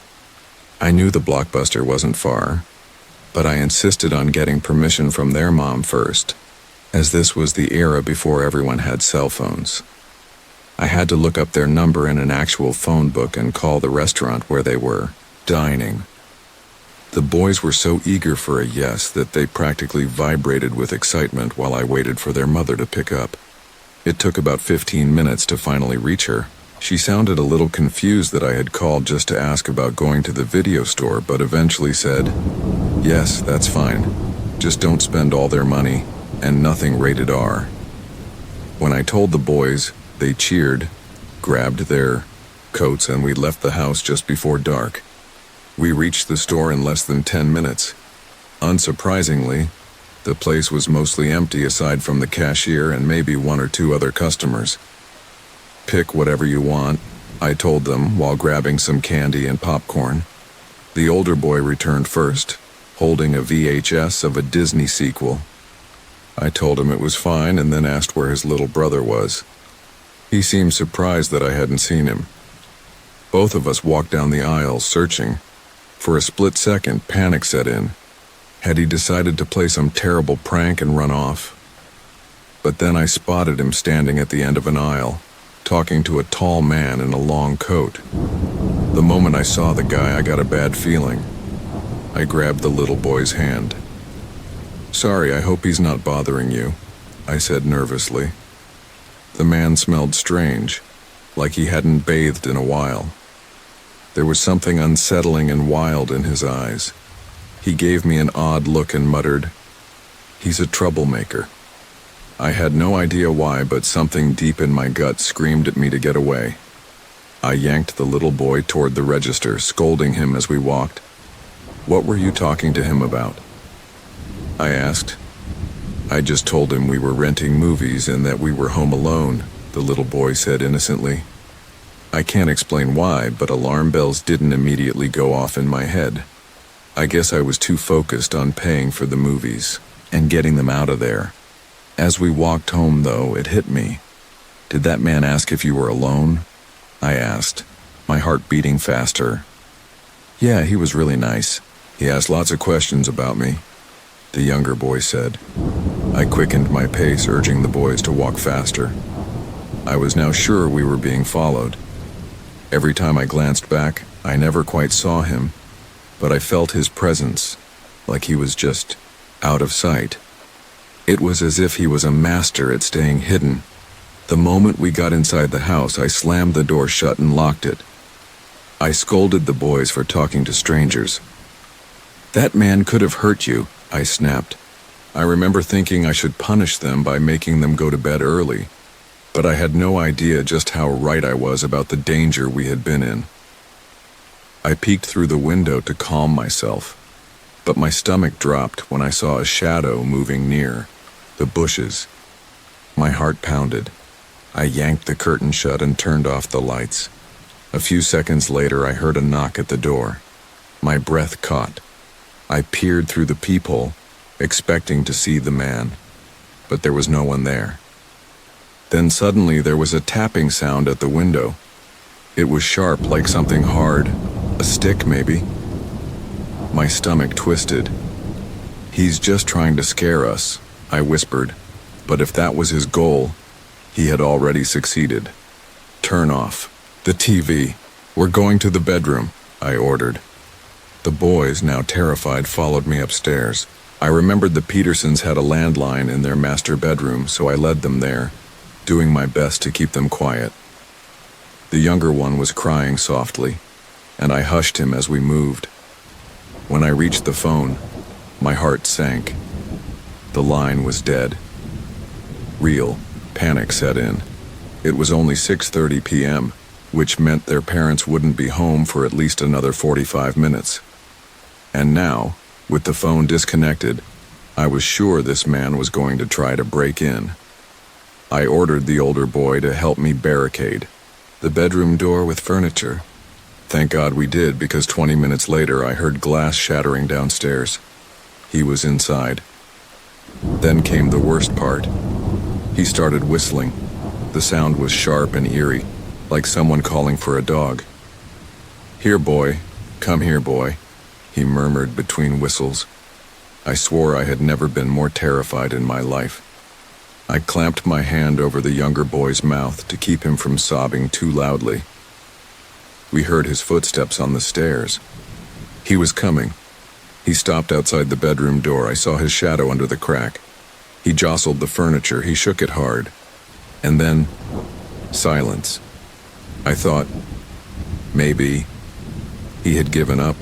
I knew the Blockbuster wasn't far, but I insisted on getting permission from their mom first, as this was the era before everyone had cell phones. I had to look up their number in an actual phone book and call the restaurant where they were dining. The boys were so eager for a yes that they practically vibrated with excitement while I waited for their mother to pick up. It took about 15 minutes to finally reach her. She sounded a little confused that I had called just to ask about going to the video store, but eventually said, "Yes, that's fine. Just don't spend all their money, and nothing rated R." When I told the boys, they cheered, grabbed their coats, and we left the house just before dark. We reached the store in less than 10 minutes. Unsurprisingly, the place was mostly empty aside from the cashier and maybe one or two other customers. "Pick whatever you want," I told them while grabbing some candy and popcorn. The older boy returned first, holding a VHS of a Disney sequel. I told him it was fine and then asked where his little brother was. He seemed surprised that I hadn't seen him. Both of us walked down the aisle searching. For a split second, panic set in. Had he decided to play some terrible prank and run off? But then I spotted him standing at the end of an aisle, talking to a tall man in a long coat. The moment I saw the guy, I got a bad feeling. I grabbed the little boy's hand. "Sorry, I hope he's not bothering you," I said nervously. The man smelled strange, like he hadn't bathed in a while. There was something unsettling and wild in his eyes. He gave me an odd look and muttered, "He's a troublemaker." I had no idea why, but something deep in my gut screamed at me to get away. I yanked the little boy toward the register, scolding him as we walked. "What were you talking to him about?" I asked. "I just told him we were renting movies and that we were home alone," the little boy said innocently. I can't explain why, but alarm bells didn't immediately go off in my head. I guess I was too focused on paying for the movies and getting them out of there. As we walked home, though, it hit me. "Did that man ask if you were alone?" I asked, my heart beating faster. "Yeah, he was really nice. He asked lots of questions about me," the younger boy said. I quickened my pace, urging the boys to walk faster. I was now sure we were being followed. Every time I glanced back, I never quite saw him, but I felt his presence, like he was just out of sight. It was as if he was a master at staying hidden. The moment we got inside the house, I slammed the door shut and locked it. I scolded the boys for talking to strangers. "That man could have hurt you," I snapped. I remember thinking I should punish them by making them go to bed early, but I had no idea just how right I was about the danger we had been in. I peeked through the window to calm myself, but my stomach dropped when I saw a shadow moving near the bushes. My heart pounded. I yanked the curtain shut and turned off the lights. A few seconds later, I heard a knock at the door. My breath caught. I peered through the peephole, expecting to see the man, but there was no one there. Then suddenly there was a tapping sound at the window. It was sharp, like something hard, a stick maybe. My stomach twisted. "He's just trying to scare us," I whispered, but if that was his goal, he had already succeeded. "Turn off the TV. We're going to the bedroom," I ordered. The boys, now terrified, followed me upstairs. I remembered the Petersons had a landline in their master bedroom, so I led them there, doing my best to keep them quiet. The younger one was crying softly, and I hushed him as we moved. When I reached the phone, my heart sank. The line was dead. Real panic set in. It was only 6:30 p.m., which meant their parents wouldn't be home for at least another 45 minutes. And now, with the phone disconnected, I was sure this man was going to try to break in. I ordered the older boy to help me barricade the bedroom door with furniture. Thank God we did, because 20 minutes later I heard glass shattering downstairs. He was inside. Then came the worst part. He started whistling. The sound was sharp and eerie, like someone calling for a dog. "Here, boy. Come here, boy," he murmured between whistles. I swore I had never been more terrified in my life. I clamped my hand over the younger boy's mouth to keep him from sobbing too loudly. We heard his footsteps on the stairs. He was coming. He stopped outside the bedroom door. I saw his shadow under the crack. He jostled the furniture. He shook it hard. And then, silence. I thought maybe he had given up.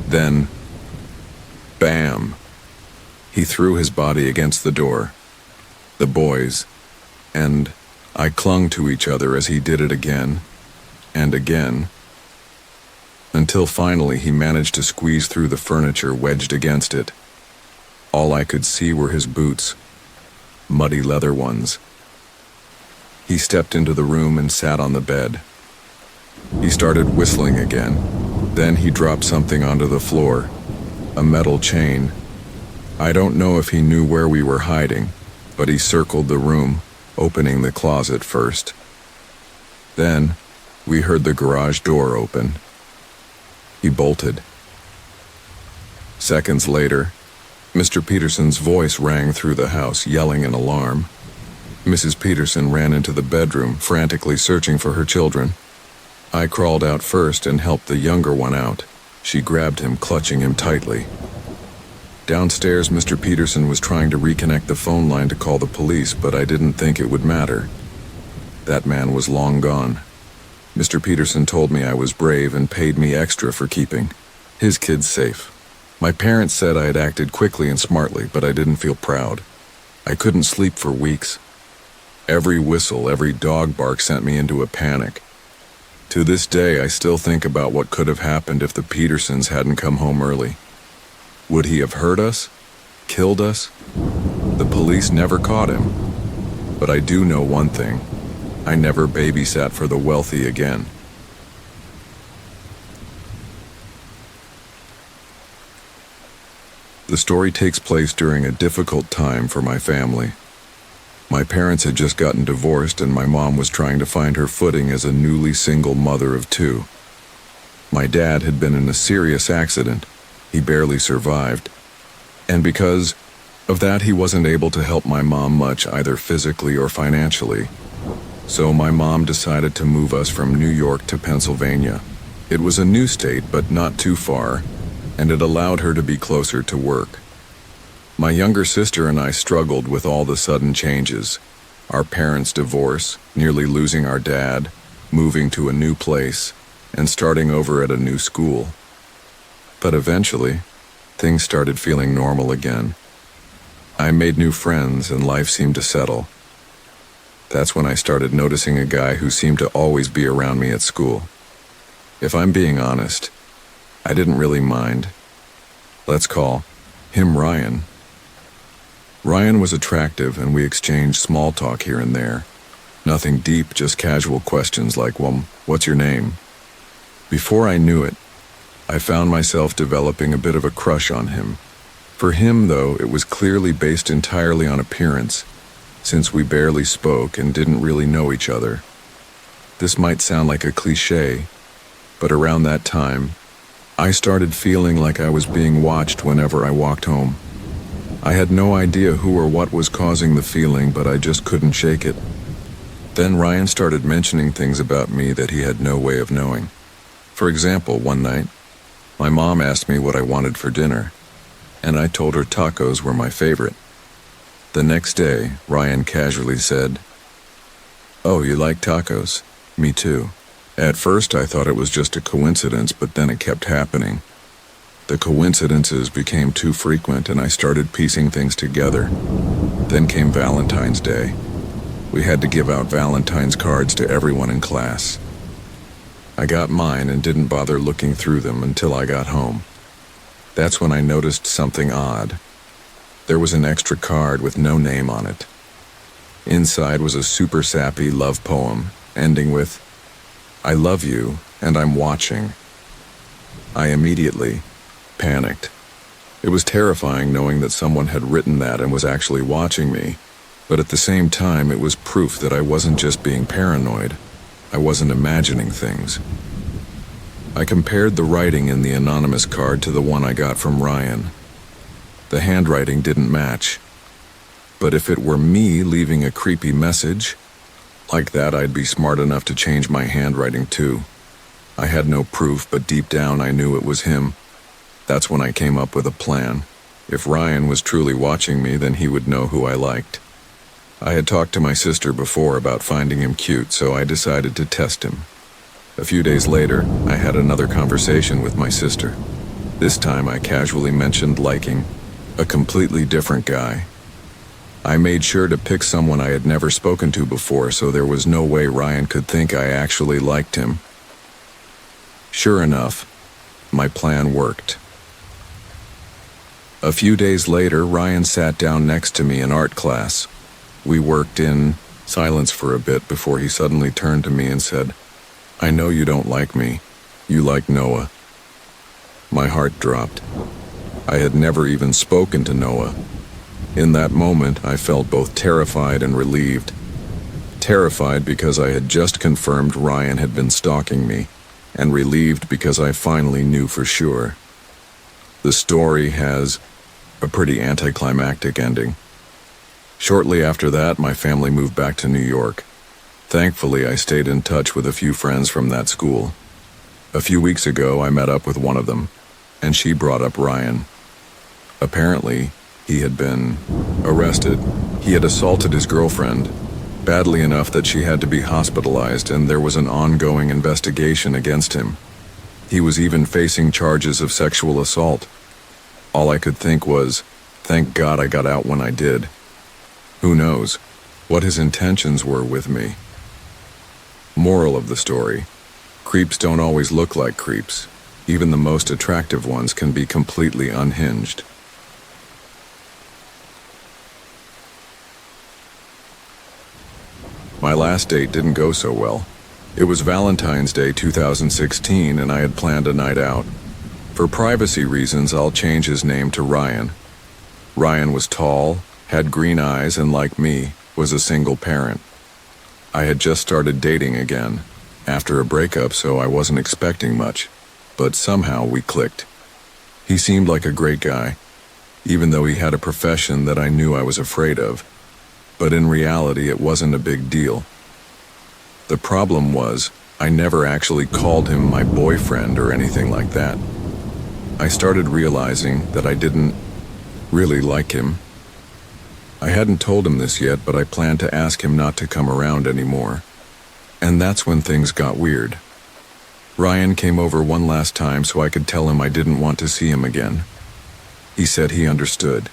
Then, bam! He threw his body against the door. The boys and I clung to each other as he did it again and again, until finally he managed to squeeze through the furniture wedged against it. All I could see were his boots, muddy leather ones. He stepped into the room and sat on the bed. He started whistling again. Then he dropped something onto the floor, a metal chain. I don't know if he knew where we were hiding, but he circled the room, opening the closet first. Then, we heard the garage door open. He bolted. Seconds later, Mr. Peterson's voice rang through the house, yelling in alarm. Mrs. Peterson ran into the bedroom, frantically searching for her children. I crawled out first and helped the younger one out. She grabbed him, clutching him tightly. Downstairs, Mr. Peterson was trying to reconnect the phone line to call the police, but I didn't think it would matter. That man was long gone. Mr. Peterson told me I was brave and paid me extra for keeping his kids safe. My parents said I had acted quickly and smartly, but I didn't feel proud. I couldn't sleep for weeks. Every whistle, every dog bark sent me into a panic. To this day, I still think about what could have happened if the Petersons hadn't come home early. Would he have hurt us? Killed us? The police never caught him. But I do know one thing. I never babysat for the wealthy again. The story takes place during a difficult time for my family. My parents had just gotten divorced, and my mom was trying to find her footing as a newly single mother of two. My dad had been in a serious accident. He barely survived. And because of that, he wasn't able to help my mom much, either physically or financially. So my mom decided to move us from New York to Pennsylvania. It was a new state, but not too far, and it allowed her to be closer to work. My younger sister and I struggled with all the sudden changes. Our parents' divorce, nearly losing our dad, moving to a new place, and starting over at a new school. But eventually, things started feeling normal again. I made new friends and life seemed to settle. That's when I started noticing a guy who seemed to always be around me at school. If I'm being honest, I didn't really mind. Let's call him Ryan. Ryan was attractive and we exchanged small talk here and there. Nothing deep, just casual questions like, well, what's your name? Before I knew it, I found myself developing a bit of a crush on him. For him, though, it was clearly based entirely on appearance, since we barely spoke and didn't really know each other. This might sound like a cliché, but around that time, I started feeling like I was being watched whenever I walked home. I had no idea who or what was causing the feeling, but I just couldn't shake it. Then Ryan started mentioning things about me that he had no way of knowing. For example, one night, my mom asked me what I wanted for dinner, and I told her tacos were my favorite. The next day, Ryan casually said, "Oh, you like tacos? Me too." At first, I thought it was just a coincidence, but then it kept happening. The coincidences became too frequent, and I started piecing things together. Then came Valentine's Day. We had to give out Valentine's cards to everyone in class. I got mine and didn't bother looking through them until I got home. That's when I noticed something odd. There was an extra card with no name on it. Inside was a super sappy love poem, ending with, "I love you, and I'm watching." I immediately panicked. It was terrifying knowing that someone had written that and was actually watching me, but at the same time it was proof that I wasn't just being paranoid. I wasn't imagining things. I compared the writing in the anonymous card to the one I got from Ryan. The handwriting didn't match. But if it were me leaving a creepy message like that, I'd be smart enough to change my handwriting too. I had no proof, but deep down I knew it was him. That's when I came up with a plan. If Ryan was truly watching me, then he would know who I liked. I had talked to my sister before about finding him cute, so I decided to test him. A few days later, I had another conversation with my sister. This time I casually mentioned liking a completely different guy. I made sure to pick someone I had never spoken to before, so there was no way Ryan could think I actually liked him. Sure enough, my plan worked. A few days later, Ryan sat down next to me in art class. We worked in silence for a bit before he suddenly turned to me and said, "I know you don't like me. You like Noah." My heart dropped. I had never even spoken to Noah. In that moment, I felt both terrified and relieved. Terrified because I had just confirmed Ryan had been stalking me, and relieved because I finally knew for sure. The story has a pretty anticlimactic ending. Shortly after that, my family moved back to New York. Thankfully, I stayed in touch with a few friends from that school. A few weeks ago, I met up with one of them, and she brought up Ryan. Apparently, he had been arrested. He had assaulted his girlfriend, badly enough that she had to be hospitalized, and there was an ongoing investigation against him. He was even facing charges of sexual assault. All I could think was, thank God I got out when I did. Who knows what his intentions were with me? Moral of the story: creeps don't always look like creeps. Even the most attractive ones can be completely unhinged. My last date didn't go so well. It was Valentine's Day 2016, and I had planned a night out. For privacy reasons, I'll change his name to Ryan. Ryan was tall, had green eyes, and like me, was a single parent. I had just started dating again, after a breakup, so I wasn't expecting much, but somehow we clicked. He seemed like a great guy, even though he had a profession that I knew I was afraid of, but in reality it wasn't a big deal. The problem was, I never actually called him my boyfriend or anything like that. I started realizing that I didn't really like him. I hadn't told him this yet, but I planned to ask him not to come around anymore. And that's when things got weird. Ryan came over one last time so I could tell him I didn't want to see him again. He said he understood.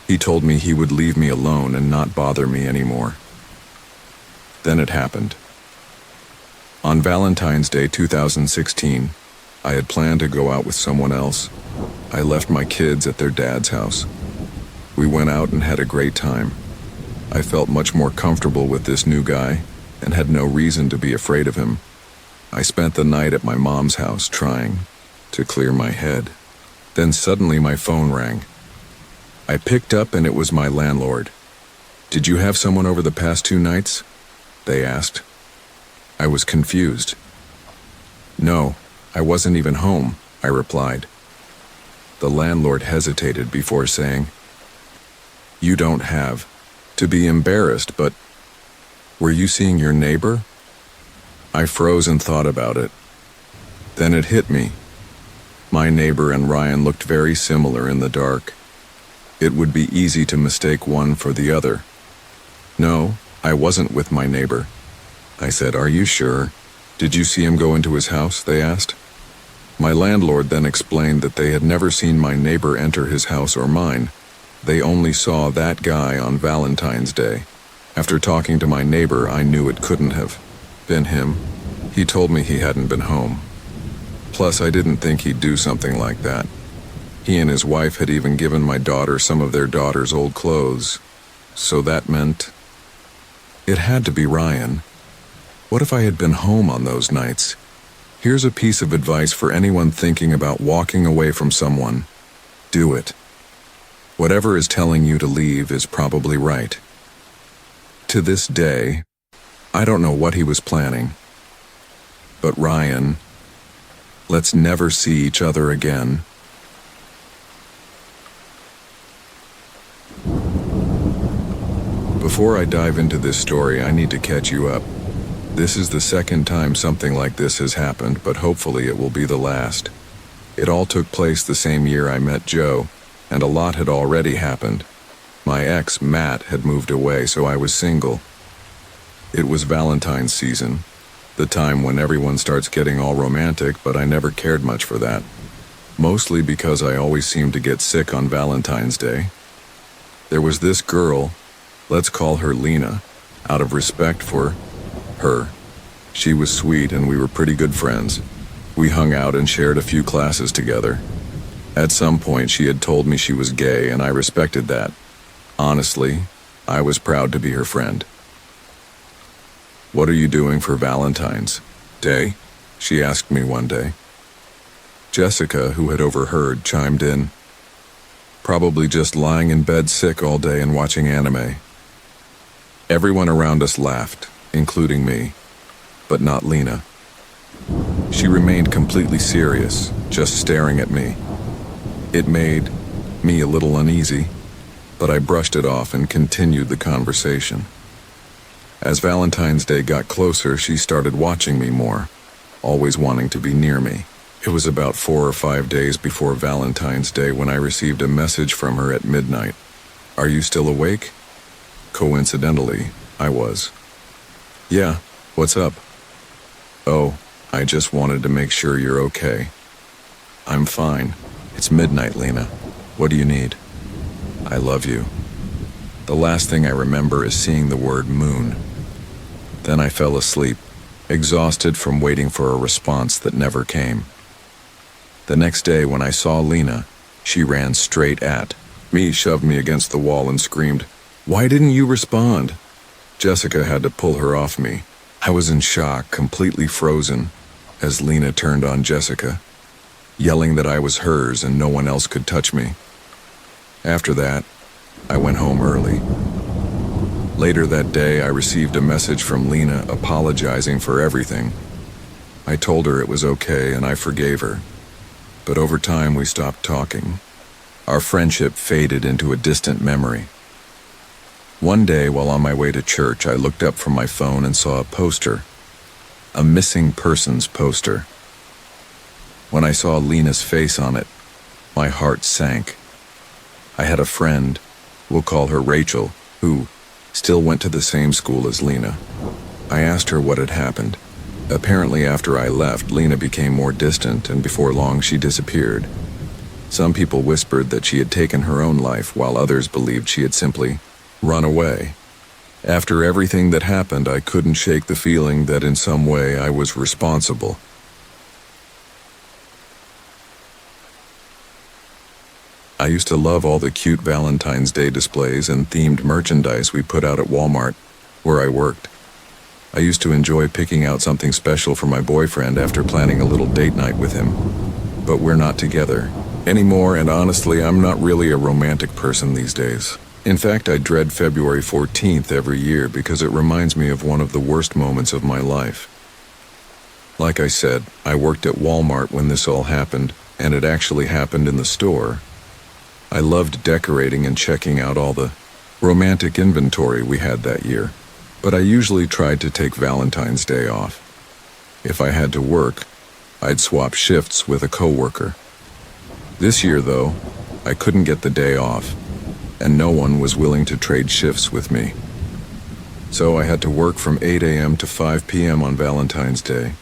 He told me he would leave me alone and not bother me anymore. Then it happened. On Valentine's Day 2016, I had planned to go out with someone else. I left my kids at their dad's house. We went out and had a great time. I felt much more comfortable with this new guy and had no reason to be afraid of him. I spent the night at my mom's house trying to clear my head. Then suddenly my phone rang. I picked up and it was my landlord. "Did you have someone over the past 2 nights?" they asked. I was confused. "No, I wasn't even home," I replied. The landlord hesitated before saying, "You don't have to be embarrassed, but were you seeing your neighbor?" I froze and thought about it. Then it hit me. My neighbor and Ryan looked very similar in the dark. It would be easy to mistake one for the other. "No, I wasn't with my neighbor," I said. "Are you sure? Did you see him go into his house?" they asked. My landlord then explained that they had never seen my neighbor enter his house or mine. They only saw that guy on Valentine's Day. After talking to my neighbor, I knew it couldn't have been him. He told me he hadn't been home. Plus, I didn't think he'd do something like that. He and his wife had even given my daughter some of their daughter's old clothes. So that meant it had to be Ryan. What if I had been home on those nights? Here's a piece of advice for anyone thinking about walking away from someone. Do it. Whatever is telling you to leave is probably right. To this day, I don't know what he was planning. But Ryan, let's never see each other again. Before I dive into this story, I need to catch you up. This is the second time something like this has happened, but hopefully it will be the last. It all took place the same year I met Joe, and a lot had already happened. My ex, Matt, had moved away, so I was single. It was Valentine's season, the time when everyone starts getting all romantic, but I never cared much for that. Mostly because I always seemed to get sick on Valentine's Day. There was this girl, let's call her Lena, out of respect for her. She was sweet and we were pretty good friends. We hung out and shared a few classes together. At some point she had told me she was gay and I respected that. Honestly, I was proud to be her friend. "What are you doing for Valentine's Day?" she asked me one day. Jessica, who had overheard, chimed in. "Probably just lying in bed sick all day and watching anime." Everyone around us laughed, including me, but not Lena. She remained completely serious, just staring at me. It made me a little uneasy, but I brushed it off and continued the conversation. As Valentine's Day got closer, she started watching me more, always wanting to be near me. It was about 4 or 5 days before Valentine's Day when I received a message from her at midnight. "Are you still awake?" Coincidentally, I was. "Yeah, what's up?" "Oh, I just wanted to make sure you're okay." "I'm fine. It's midnight, Lena. What do you need?" "I love you." The last thing I remember is seeing the word moon. Then I fell asleep, exhausted from waiting for a response that never came. The next day when I saw Lena, she ran straight at me, shoved me against the wall and screamed, "Why didn't you respond?" Jessica had to pull her off me. I was in shock, completely frozen, as Lena turned on Jessica, yelling that I was hers and no one else could touch me. After that, I went home early. Later that day, I received a message from Lena apologizing for everything. I told her it was okay and I forgave her. But over time, we stopped talking. Our friendship faded into a distant memory. One day, while on my way to church, I looked up from my phone and saw a poster, a missing persons poster. When I saw Lena's face on it, my heart sank. I had a friend, we'll call her Rachel, who still went to the same school as Lena. I asked her what had happened. Apparently, after I left, Lena became more distant, and before long she disappeared. Some people whispered that she had taken her own life, while others believed she had simply run away. After everything that happened, I couldn't shake the feeling that in some way I was responsible. I used to love all the cute Valentine's Day displays and themed merchandise we put out at Walmart, where I worked. I used to enjoy picking out something special for my boyfriend after planning a little date night with him. But we're not together anymore, and honestly, I'm not really a romantic person these days. In fact, I dread February 14th every year because it reminds me of one of the worst moments of my life. Like I said, I worked at Walmart when this all happened, and it actually happened in the store. I loved decorating and checking out all the romantic inventory we had that year, but I usually tried to take Valentine's Day off. If I had to work, I'd swap shifts with a coworker. This year, though, I couldn't get the day off, and no one was willing to trade shifts with me. So I had to work from 8 a.m. to 5 p.m. on Valentine's Day.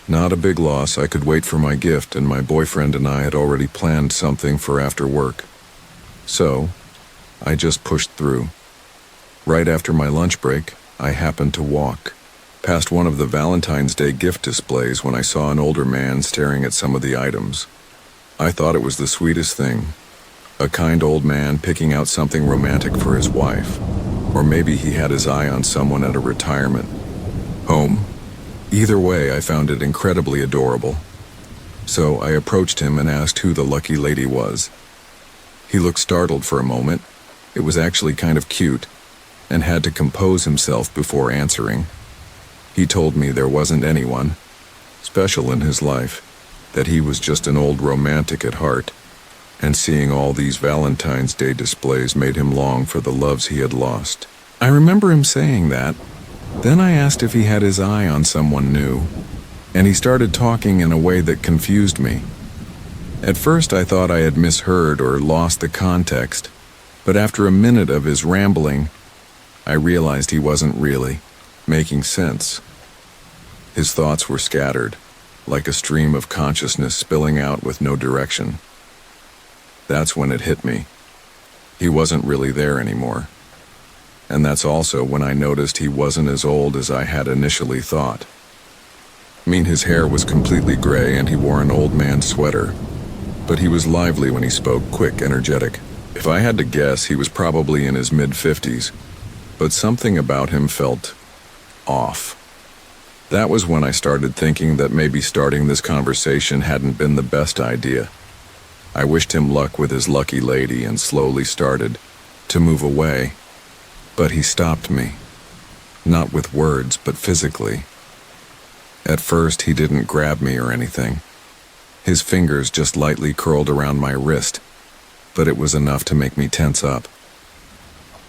Not a big loss. I could wait for my gift, and my boyfriend and I had already planned something for after work. So, I just pushed through. Right after my lunch break, I happened to walk past one of the Valentine's Day gift displays when I saw an older man staring at some of the items. I thought it was the sweetest thing. A kind old man picking out something romantic for his wife. Or maybe he had his eye on someone at a retirement home. Either way, I found it incredibly adorable. So I approached him and asked who the lucky lady was. He looked startled for a moment. It was actually kind of cute, and had to compose himself before answering. He told me there wasn't anyone special in his life, that he was just an old romantic at heart, and seeing all these Valentine's Day displays made him long for the loves he had lost. I remember him saying that. Then I asked if he had his eye on someone new, and he started talking in a way that confused me. At first I thought I had misheard or lost the context, But after a minute of his rambling, I realized he wasn't really making sense. His thoughts were scattered, like a stream of consciousness spilling out with no direction. That's when it hit me. He wasn't really there anymore. And that's also when I noticed he wasn't as old as I had initially thought. I mean, his hair was completely gray and he wore an old man's sweater. But he was lively when he spoke, quick, energetic. If I had to guess, he was probably in his mid-50s. But something about him felt off. That was when I started thinking that maybe starting this conversation hadn't been the best idea. I wished him luck with his lucky lady and slowly started to move away. But he stopped me. Not with words, but physically. At first, he didn't grab me or anything. His fingers just lightly curled around my wrist, but it was enough to make me tense up.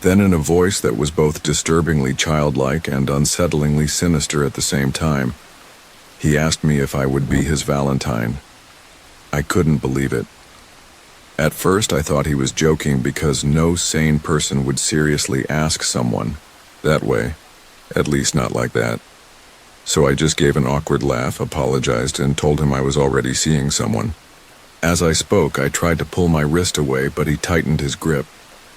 Then in a voice that was both disturbingly childlike and unsettlingly sinister at the same time, he asked me if I would be his Valentine. I couldn't believe it. At first I thought he was joking because no sane person would seriously ask someone that way, at least not like that. So I just gave an awkward laugh, apologized, and told him I was already seeing someone. As I spoke, I tried to pull my wrist away, but he tightened his grip.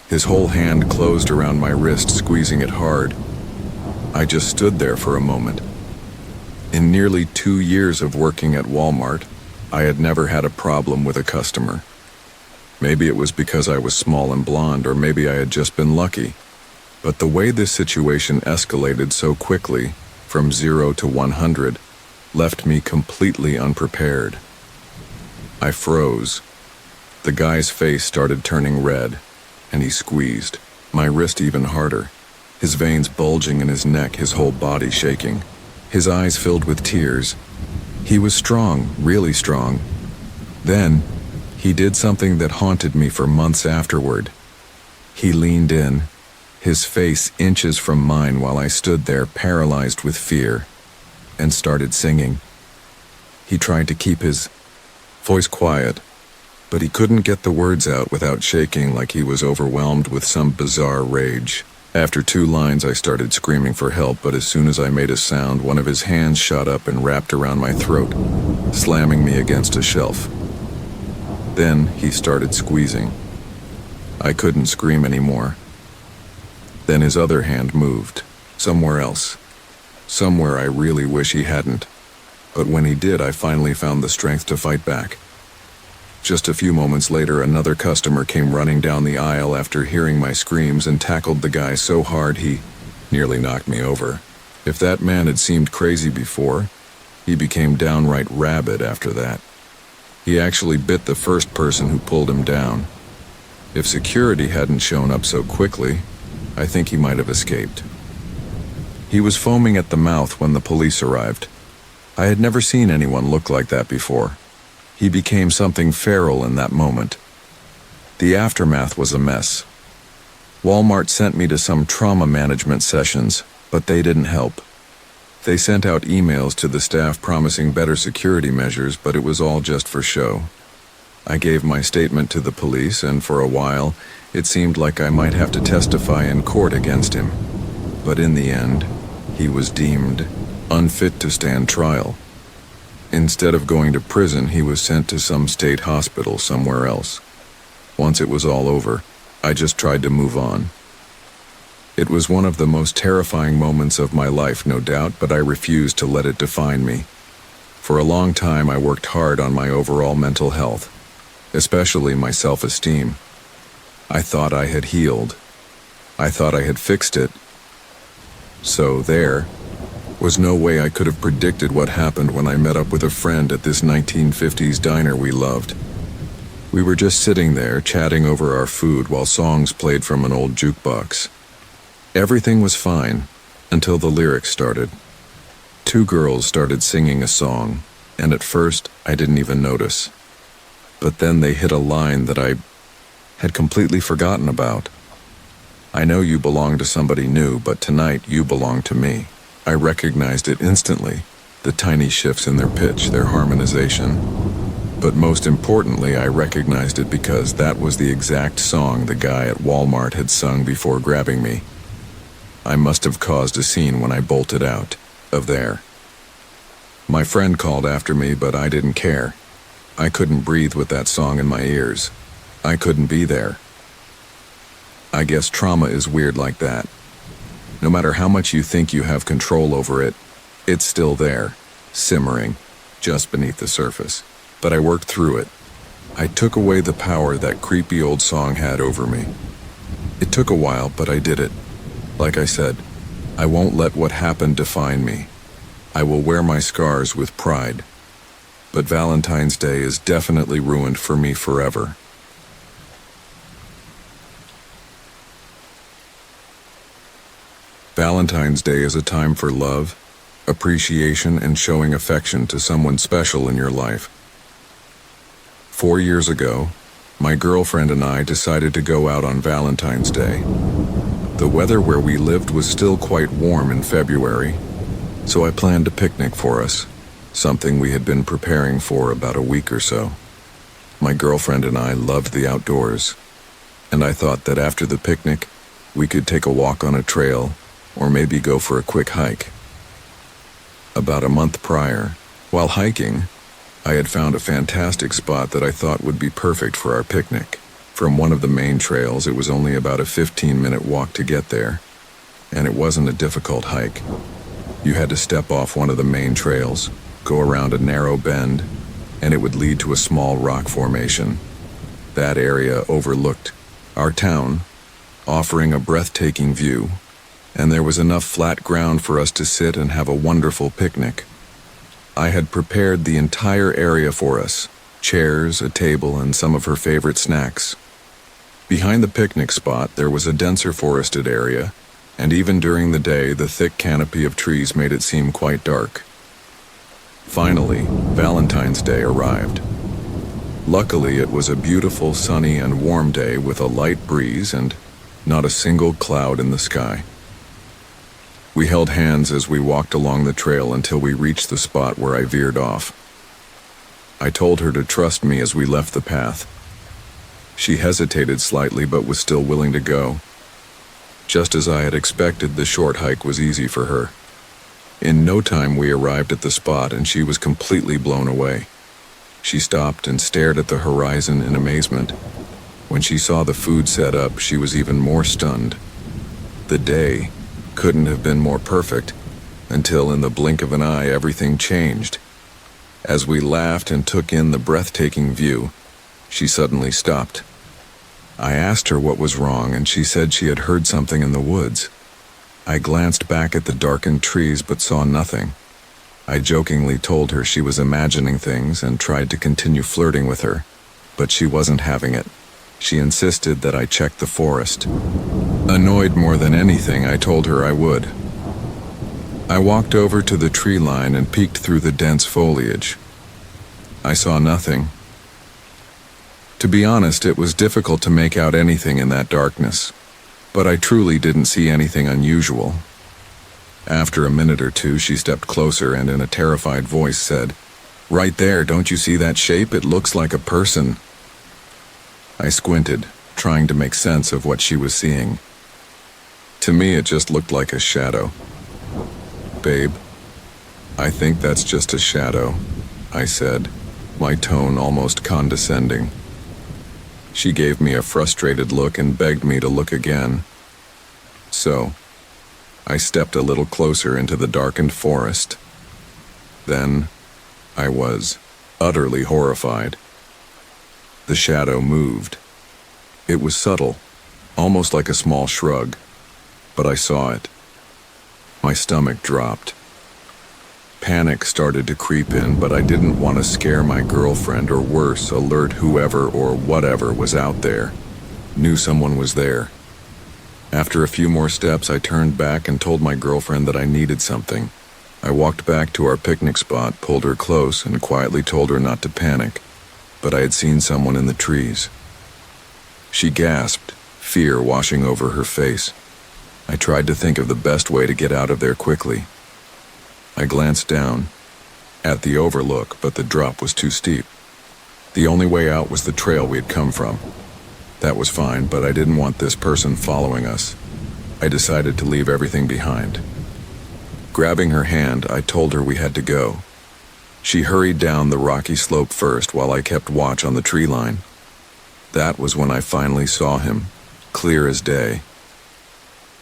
His whole hand closed around my wrist, squeezing it hard. I just stood there for a moment. In nearly 2 years of working at Walmart, I had never had a problem with a customer. Maybe it was because I was small and blonde, or maybe I had just been lucky. But the way this situation escalated so quickly, from 0 to 100, left me completely unprepared. I froze. The guy's face started turning red, and he squeezed my wrist even harder, his veins bulging in his neck, his whole body shaking, his eyes filled with tears. He was strong, really strong. Then, he did something that haunted me for months afterward. He leaned in, his face inches from mine while I stood there paralyzed with fear, and started singing. He tried to keep his voice quiet, but he couldn't get the words out without shaking like he was overwhelmed with some bizarre rage. After 2 lines, I started screaming for help, but as soon as I made a sound, one of his hands shot up and wrapped around my throat, slamming me against a shelf. Then he started squeezing. I couldn't scream anymore. Then his other hand moved, somewhere else, somewhere I really wish he hadn't. But when he did, I finally found the strength to fight back. Just a few moments later, another customer came running down the aisle after hearing my screams and tackled the guy so hard he nearly knocked me over. If that man had seemed crazy before, he became downright rabid after that. He actually bit the first person who pulled him down. If security hadn't shown up so quickly, I think he might have escaped. He was foaming at the mouth when the police arrived. I had never seen anyone look like that before. He became something feral in that moment. The aftermath was a mess. Walmart sent me to some trauma management sessions, but they didn't help. They sent out emails to the staff promising better security measures, but it was all just for show. I gave my statement to the police, and for a while, it seemed like I might have to testify in court against him. But in the end, he was deemed unfit to stand trial. Instead of going to prison, he was sent to some state hospital somewhere else. Once it was all over, I just tried to move on. It was one of the most terrifying moments of my life, no doubt, but I refused to let it define me. For a long time, I worked hard on my overall mental health, especially my self-esteem. I thought I had healed. I thought I had fixed it. So there was no way I could have predicted what happened when I met up with a friend at this 1950s diner we loved. We were just sitting there, chatting over our food while songs played from an old jukebox. Everything was fine, until the lyrics started. 2 girls started singing a song, and at first I didn't even notice. But then they hit a line that I had completely forgotten about. I know you belong to somebody new, but tonight you belong to me. I recognized it instantly, the tiny shifts in their pitch, their harmonization. But most importantly, I recognized it because that was the exact song the guy at Walmart had sung before grabbing me. I must have caused a scene when I bolted out of there. My friend called after me, but I didn't care. I couldn't breathe with that song in my ears. I couldn't be there. I guess trauma is weird like that. No matter how much you think you have control over it, it's still there, simmering, just beneath the surface. But I worked through it. I took away the power that creepy old song had over me. It took a while, but I did it. Like I said, I won't let what happened define me. I will wear my scars with pride. But Valentine's Day is definitely ruined for me forever. Valentine's Day is a time for love, appreciation, and showing affection to someone special in your life. 4 years ago, my girlfriend and I decided to go out on Valentine's Day. The weather where we lived was still quite warm in February, so I planned a picnic for us, something we had been preparing for about a week or so. My girlfriend and I loved the outdoors, and I thought that after the picnic, we could take a walk on a trail or maybe go for a quick hike. About a month prior, while hiking, I had found a fantastic spot that I thought would be perfect for our picnic. From one of the main trails, it was only about a 15-minute walk to get there, and it wasn't a difficult hike. You had to step off one of the main trails, go around a narrow bend, and it would lead to a small rock formation. That area overlooked our town, offering a breathtaking view, and there was enough flat ground for us to sit and have a wonderful picnic. I had prepared the entire area for us, chairs, a table, and some of her favorite snacks. Behind the picnic spot, there was a denser forested area, and even during the day, the thick canopy of trees made it seem quite dark. Finally, Valentine's Day arrived. Luckily, it was a beautiful, sunny, and warm day with a light breeze and not a single cloud in the sky. We held hands as we walked along the trail until we reached the spot where I veered off. I told her to trust me as we left the path. She hesitated slightly but was still willing to go. Just as I had expected, the short hike was easy for her. In no time we arrived at the spot and she was completely blown away. She stopped and stared at the horizon in amazement. When she saw the food set up, she was even more stunned. The day couldn't have been more perfect, until in the blink of an eye everything changed. As we laughed and took in the breathtaking view, she suddenly stopped. I asked her what was wrong, and she said she had heard something in the woods. I glanced back at the darkened trees but saw nothing. I jokingly told her she was imagining things and tried to continue flirting with her, but she wasn't having it. She insisted that I check the forest. Annoyed more than anything, I told her I would. I walked over to the tree line and peeked through the dense foliage. I saw nothing. To be honest, it was difficult to make out anything in that darkness, but I truly didn't see anything unusual. After a minute or two, she stepped closer and in a terrified voice said, "Right there, don't you see that shape? It looks like a person." I squinted, trying to make sense of what she was seeing. To me, it just looked like a shadow. "Babe, I think that's just a shadow," I said, my tone almost condescending. She gave me a frustrated look and begged me to look again. So, I stepped a little closer into the darkened forest. Then, I was utterly horrified. The shadow moved. It was subtle, almost like a small shrug, but I saw it. My stomach dropped. Panic started to creep in, but I didn't want to scare my girlfriend or worse, alert whoever or whatever was out there. Knew someone was there. After a few more steps, I turned back and told my girlfriend that I needed something. I walked back to our picnic spot, pulled her close, and quietly told her not to panic, but I had seen someone in the trees. She gasped, fear washing over her face. I tried to think of the best way to get out of there quickly. I glanced down at the overlook, but the drop was too steep. The only way out was the trail we had come from. That was fine, but I didn't want this person following us. I decided to leave everything behind. Grabbing her hand, I told her we had to go. She hurried down the rocky slope first while I kept watch on the tree line. That was when I finally saw him, clear as day.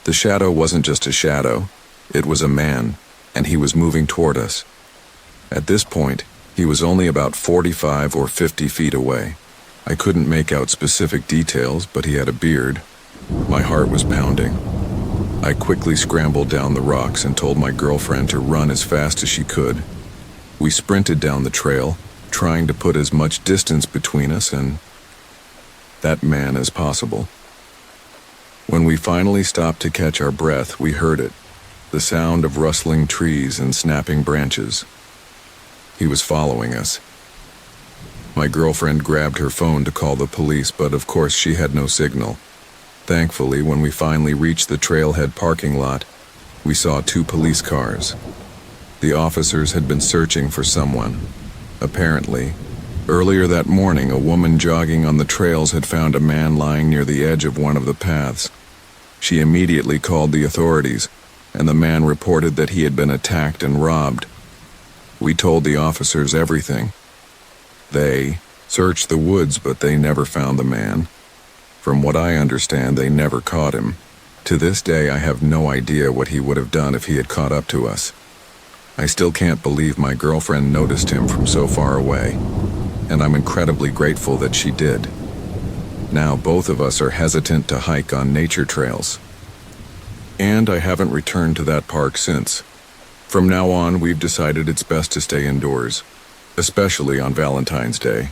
The shadow wasn't just a shadow, it was a man, and he was moving toward us. At this point, he was only about 45 or 50 feet away. I couldn't make out specific details, but he had a beard. My heart was pounding. I quickly scrambled down the rocks and told my girlfriend to run as fast as she could. We sprinted down the trail, trying to put as much distance between us and that man as possible. When we finally stopped to catch our breath, we heard it, the sound of rustling trees and snapping branches. He was following us. My girlfriend grabbed her phone to call the police, but of course she had no signal. Thankfully, when we finally reached the trailhead parking lot, we saw 2 police cars. The officers had been searching for someone. Apparently, earlier that morning, a woman jogging on the trails had found a man lying near the edge of one of the paths. She immediately called the authorities, and the man reported that he had been attacked and robbed. We told the officers everything. They searched the woods, but they never found the man. From what I understand, they never caught him. To this day, I have no idea what he would have done if he had caught up to us. I still can't believe my girlfriend noticed him from so far away, and I'm incredibly grateful that she did. Now both of us are hesitant to hike on nature trails. And I haven't returned to that park since. From now on, we've decided it's best to stay indoors, especially on Valentine's Day.